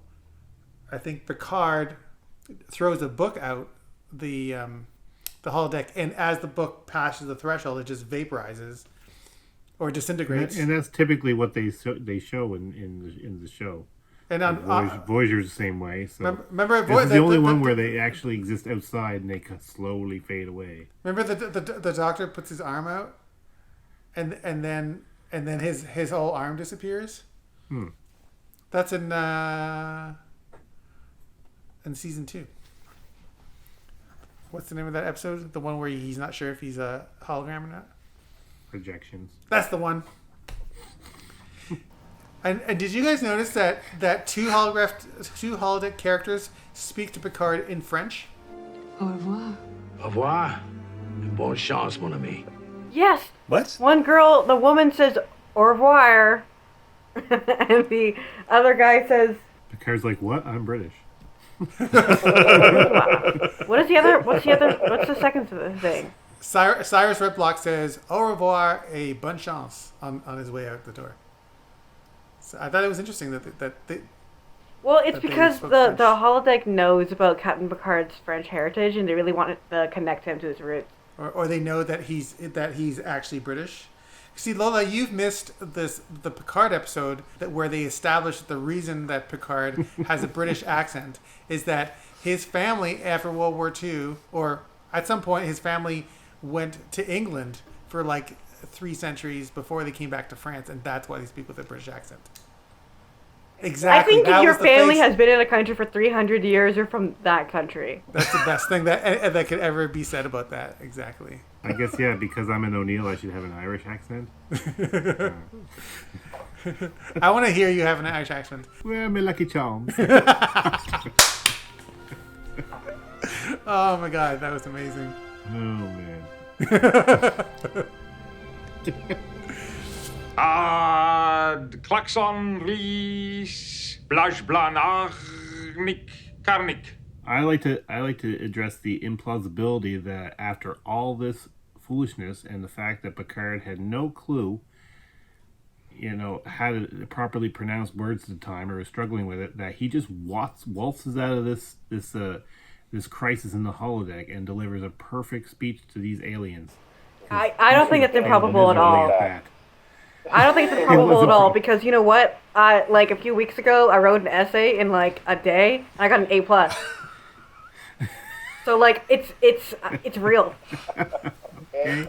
I think Picard throws a book out the holodeck, and as the book passes the threshold, it just vaporizes or disintegrates. And that's typically what they show in the show. And Voyager's the same way. So remember, this is the only one where they actually exist outside and they slowly fade away. Remember the doctor puts his arm out, and then his whole arm disappears. That's in season 2. What's the name of that episode? The one where he's not sure if he's a hologram or not? Projections. That's the one. And did you guys notice that two holodeck characters speak to Picard in French? Au revoir. Au revoir. Bonne chance, mon ami. Yes. What? One girl, the woman says au revoir, and the other guy says. Picard's like, what? I'm British. What's the second thing? Cyrus Redblock says au revoir et bonne chance on his way out the door. So I thought it was interesting that they. Well, it's because the holodeck knows about Captain Picard's French heritage, and they really want to connect him to his roots. Or they know that he's actually British. See, Lola, you've missed the Picard episode where they established the reason that Picard has a British accent is that his family after World War II, or at some point his family went to England for like 3 centuries before they came back to France, and that's why they speak with a British accent. Exactly. I think if your family has been in a country for 300 years, you're from that country. That's the best thing that could ever be said about that. Exactly. I guess, yeah, because I'm an O'Neill, I should have an Irish accent. I want to hear you have an Irish accent. Well, my lucky charms. Oh my god, that was amazing. Oh man. Klaxon Ries Blaj Blanarnik Karnik. I like to address the implausibility that after all this foolishness and the fact that Picard had no clue, how to properly pronounce words at the time, or was struggling with it, that he just waltzes out of this crisis in the holodeck and delivers a perfect speech to these aliens. I don't think it's improbable at all. I don't think it's improbable at all, because you know what? Like a few weeks ago, I wrote an essay in like a day, and I got an A+. So like it's real.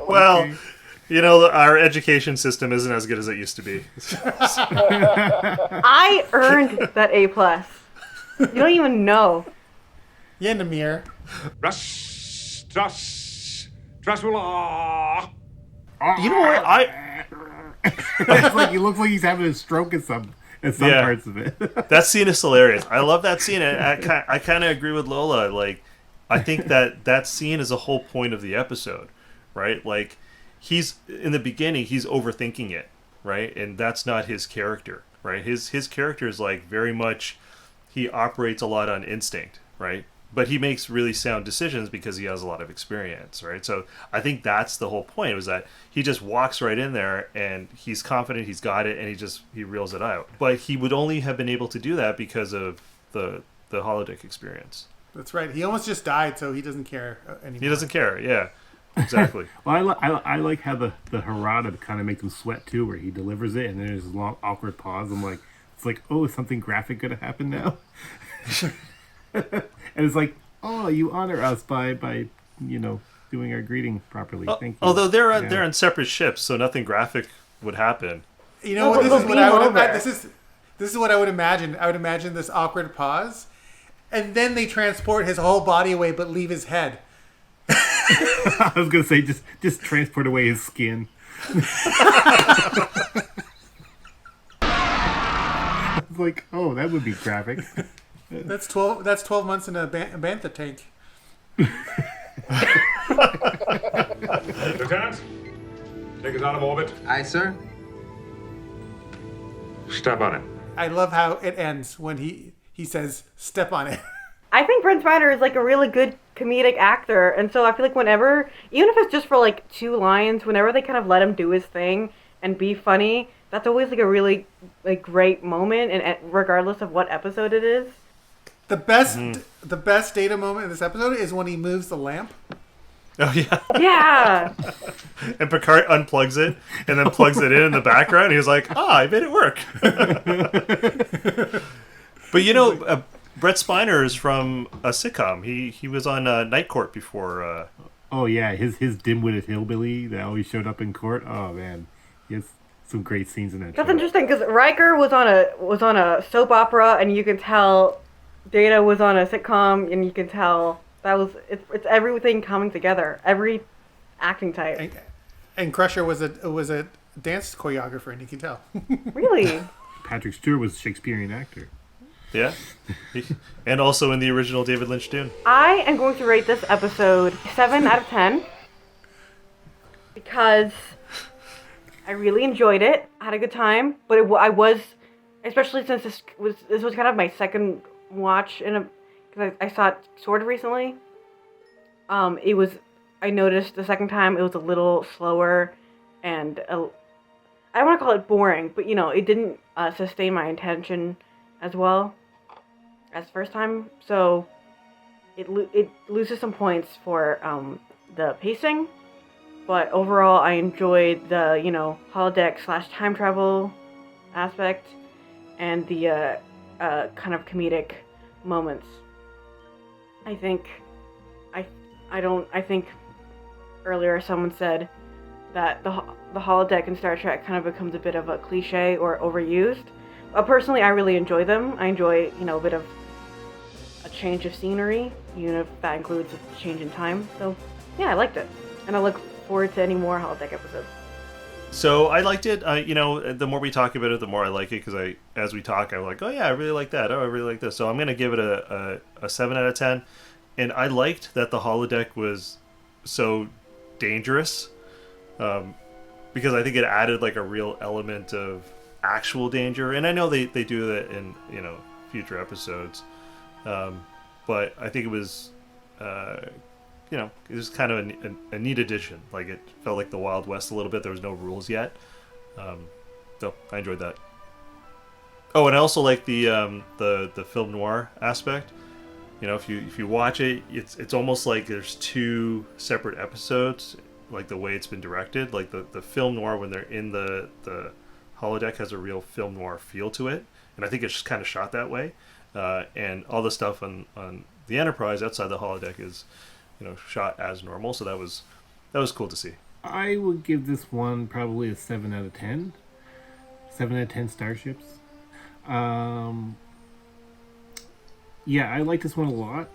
Well, our education system isn't as good as it used to be. I earned that A+. You don't even know. Yeah, Namir. You know what? It's like he looks like he's having a stroke in some parts of it. That scene is hilarious. I love that scene. I kind of agree with Lola. Like, I think that scene is a whole point of the episode, right? Like, he's in the beginning, he's overthinking it, right? And that's not his character, right? His character is like very much, he operates a lot on instinct, right? But he makes really sound decisions because he has a lot of experience, right? So I think that's the whole point, was that he just walks right in there and he's confident he's got it, and he reels it out. But he would only have been able to do that because of the holodeck experience. That's right. He almost just died, so he doesn't care anymore. He doesn't care, yeah. Exactly. Well, I like how the Harada kind of makes him sweat too, where he delivers it and then there's a long awkward pause. I'm like, it's like, oh, is something graphic going to happen now? And it's like, oh, you honor us by doing our greeting properly. Thank you. Although they're on separate ships, so nothing graphic would happen. You know what? This is what I would imagine. This is what I would imagine. I would imagine this awkward pause, and then they transport his whole body away, but leave his head. I was gonna say just transport away his skin. like, oh, that would be graphic. That's 12 months in a bantha tank. Lieutenant, take us out of orbit. Aye, sir. Step on it. I love how it ends when he says, "Step on it." I think Brent Spiner is like a really good comedic actor, and so I feel like whenever, even if it's just for like 2 lines, whenever they kind of let him do his thing and be funny, that's always like a really like great moment, and regardless of what episode it is. The best Data moment in this episode is when he moves the lamp. Oh yeah. Yeah. And Picard unplugs it and then plugs it in the background. He was like, I made it work. But you know, Brett Spiner is from a sitcom. He was on Night Court before. Oh yeah, his dim-witted hillbilly that always showed up in court. Oh man, he has some great scenes in that. That's show. interesting because Riker was on a soap opera, and you can tell Data was on a sitcom, and you can tell it's everything coming together, every acting type. And Crusher was a dance choreographer, and you can tell. Really? Patrick Stewart was a Shakespearean actor. Yeah, and also in the original David Lynch Dune. I am going to rate this episode 7 out of 10 because I really enjoyed it. I had a good time, but I was, especially since this was kind of my second watch because I saw it sort of recently. I noticed the second time it was a little slower, and I don't want to call it boring, but it didn't sustain my attention as well as first time, so it loses some points for the pacing, but overall I enjoyed the holodeck / time travel aspect and the kind of comedic moments. I think earlier someone said that the holodeck in Star Trek kind of becomes a bit of a cliche or overused. Personally, I really enjoy them. I enjoy, a bit of a change of scenery, even if that includes a change in time. So, yeah, I liked it. And I look forward to any more holodeck episodes. So I liked it. The more we talk about it, the more I like it, because as we talk, I'm like, oh yeah, I really like that. Oh, I really like this. So I'm going to give it a 7 out of 10. And I liked that the holodeck was so dangerous, because I think it added like a real element of actual danger. And I know they do that in future episodes, but I think it was it was kind of a neat addition. Like, it felt like the Wild West a little bit. There was no rules yet, so I enjoyed that. Oh, and I also like the film noir aspect. If you watch it, it's almost like there's 2 separate episodes, like the way it's been directed. Like the film noir, when they're in the holodeck, has a real film noir feel to it, and I think it's just kind of shot that way. And all the stuff on the Enterprise outside the holodeck is shot as normal. So that was cool to see. I would give this one probably a 7 out of 10. 7 out of 10 starships. Yeah, I like this one a lot.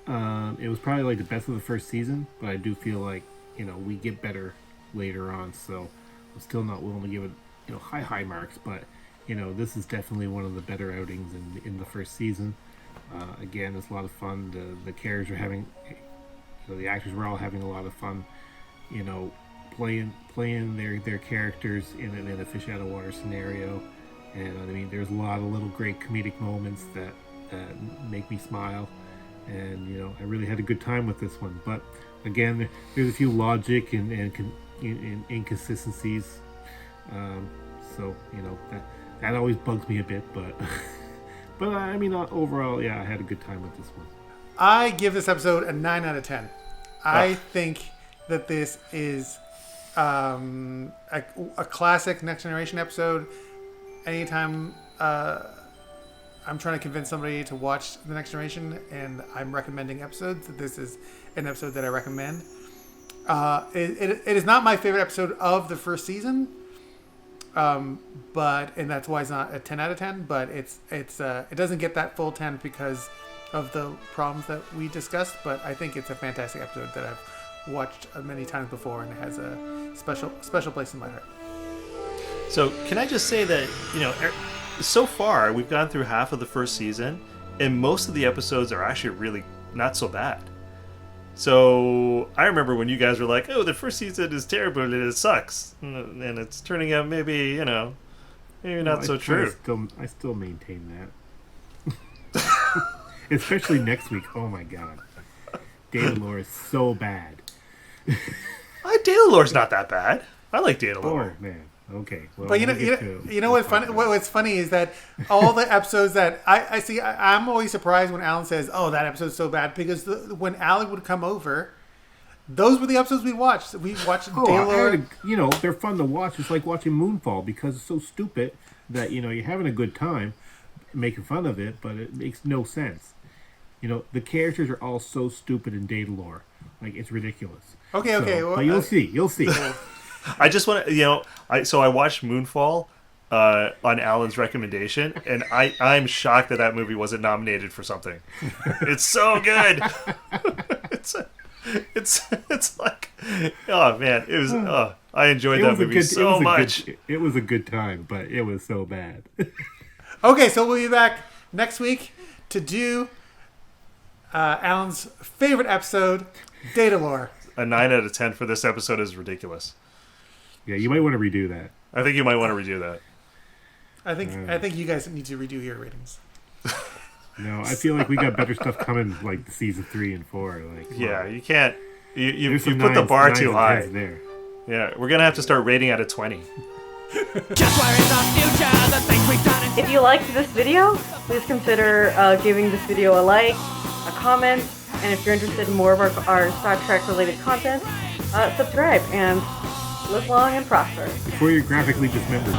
It was probably like the best of the first season, but I do feel like we get better later on. So I'm still not willing to give it high marks, but this is definitely one of the better outings in the first season. Again, it's a lot of fun. The characters are having, the actors were all having a lot of fun, playing their characters in a fish out of water scenario. And I mean, there's a lot of little great comedic moments that make me smile, and I really had a good time with this one. But again, there's a few logic and inconsistencies, so that always bugs me a bit. But I mean, overall, yeah, I had a good time with this one. I give this episode a 9 out of 10. I think that this is a classic Next Generation episode. Anytime I'm trying to convince somebody to watch The Next Generation and I'm recommending episodes, this is an episode that I recommend. It is not my favorite episode of the first season, and that's why it's not a 10 out of 10, but it doesn't get that full 10 because of the problems that we discussed, but I think it's a fantastic episode that I've watched many times before, and it has a special place in my heart. So can I just say that, so far, we've gone through half of the first season, and most of the episodes are actually really not so bad. So I remember when you guys were like, "Oh, the first season is terrible and it sucks," and it's turning out maybe not so true. I still maintain that, especially next week. Oh my god, Datalore is so bad. Datalore's not that bad. I like Datalore. Oh man. Okay. Well, but you know what's funny? What's funny is that all the episodes that I see, I'm always surprised when Alan says, "Oh, that episode's so bad," because when Alan would come over, those were the episodes we watched. We watched Datalore. They're fun to watch. It's like watching Moonfall because it's so stupid that you're having a good time making fun of it, but it makes no sense. The characters are all so stupid in Datalore, like it's ridiculous. Okay. Well, but you'll see. I just want to, I watched Moonfall on Alan's recommendation, and I'm shocked that movie wasn't nominated for something. It's so good. it's like, oh man, it was. I enjoyed that movie so much. It was a good time, but it was so bad. Okay, so we'll be back next week to do Alan's favorite episode, Datalore. A 9 out of 10 for this episode is ridiculous. Yeah, you might want to redo that. I think you might want to redo that. I think you guys need to redo your ratings. No, I feel like we got better stuff coming, like season 3 and 4. Yeah, you can't. You put the bar too high. There. Yeah, we're gonna have to start rating out of 20. If you liked this video, please consider giving this video a like, a comment, and if you're interested in more of our Star Trek related content, subscribe and live long and prosper. Before you're graphically dismembered.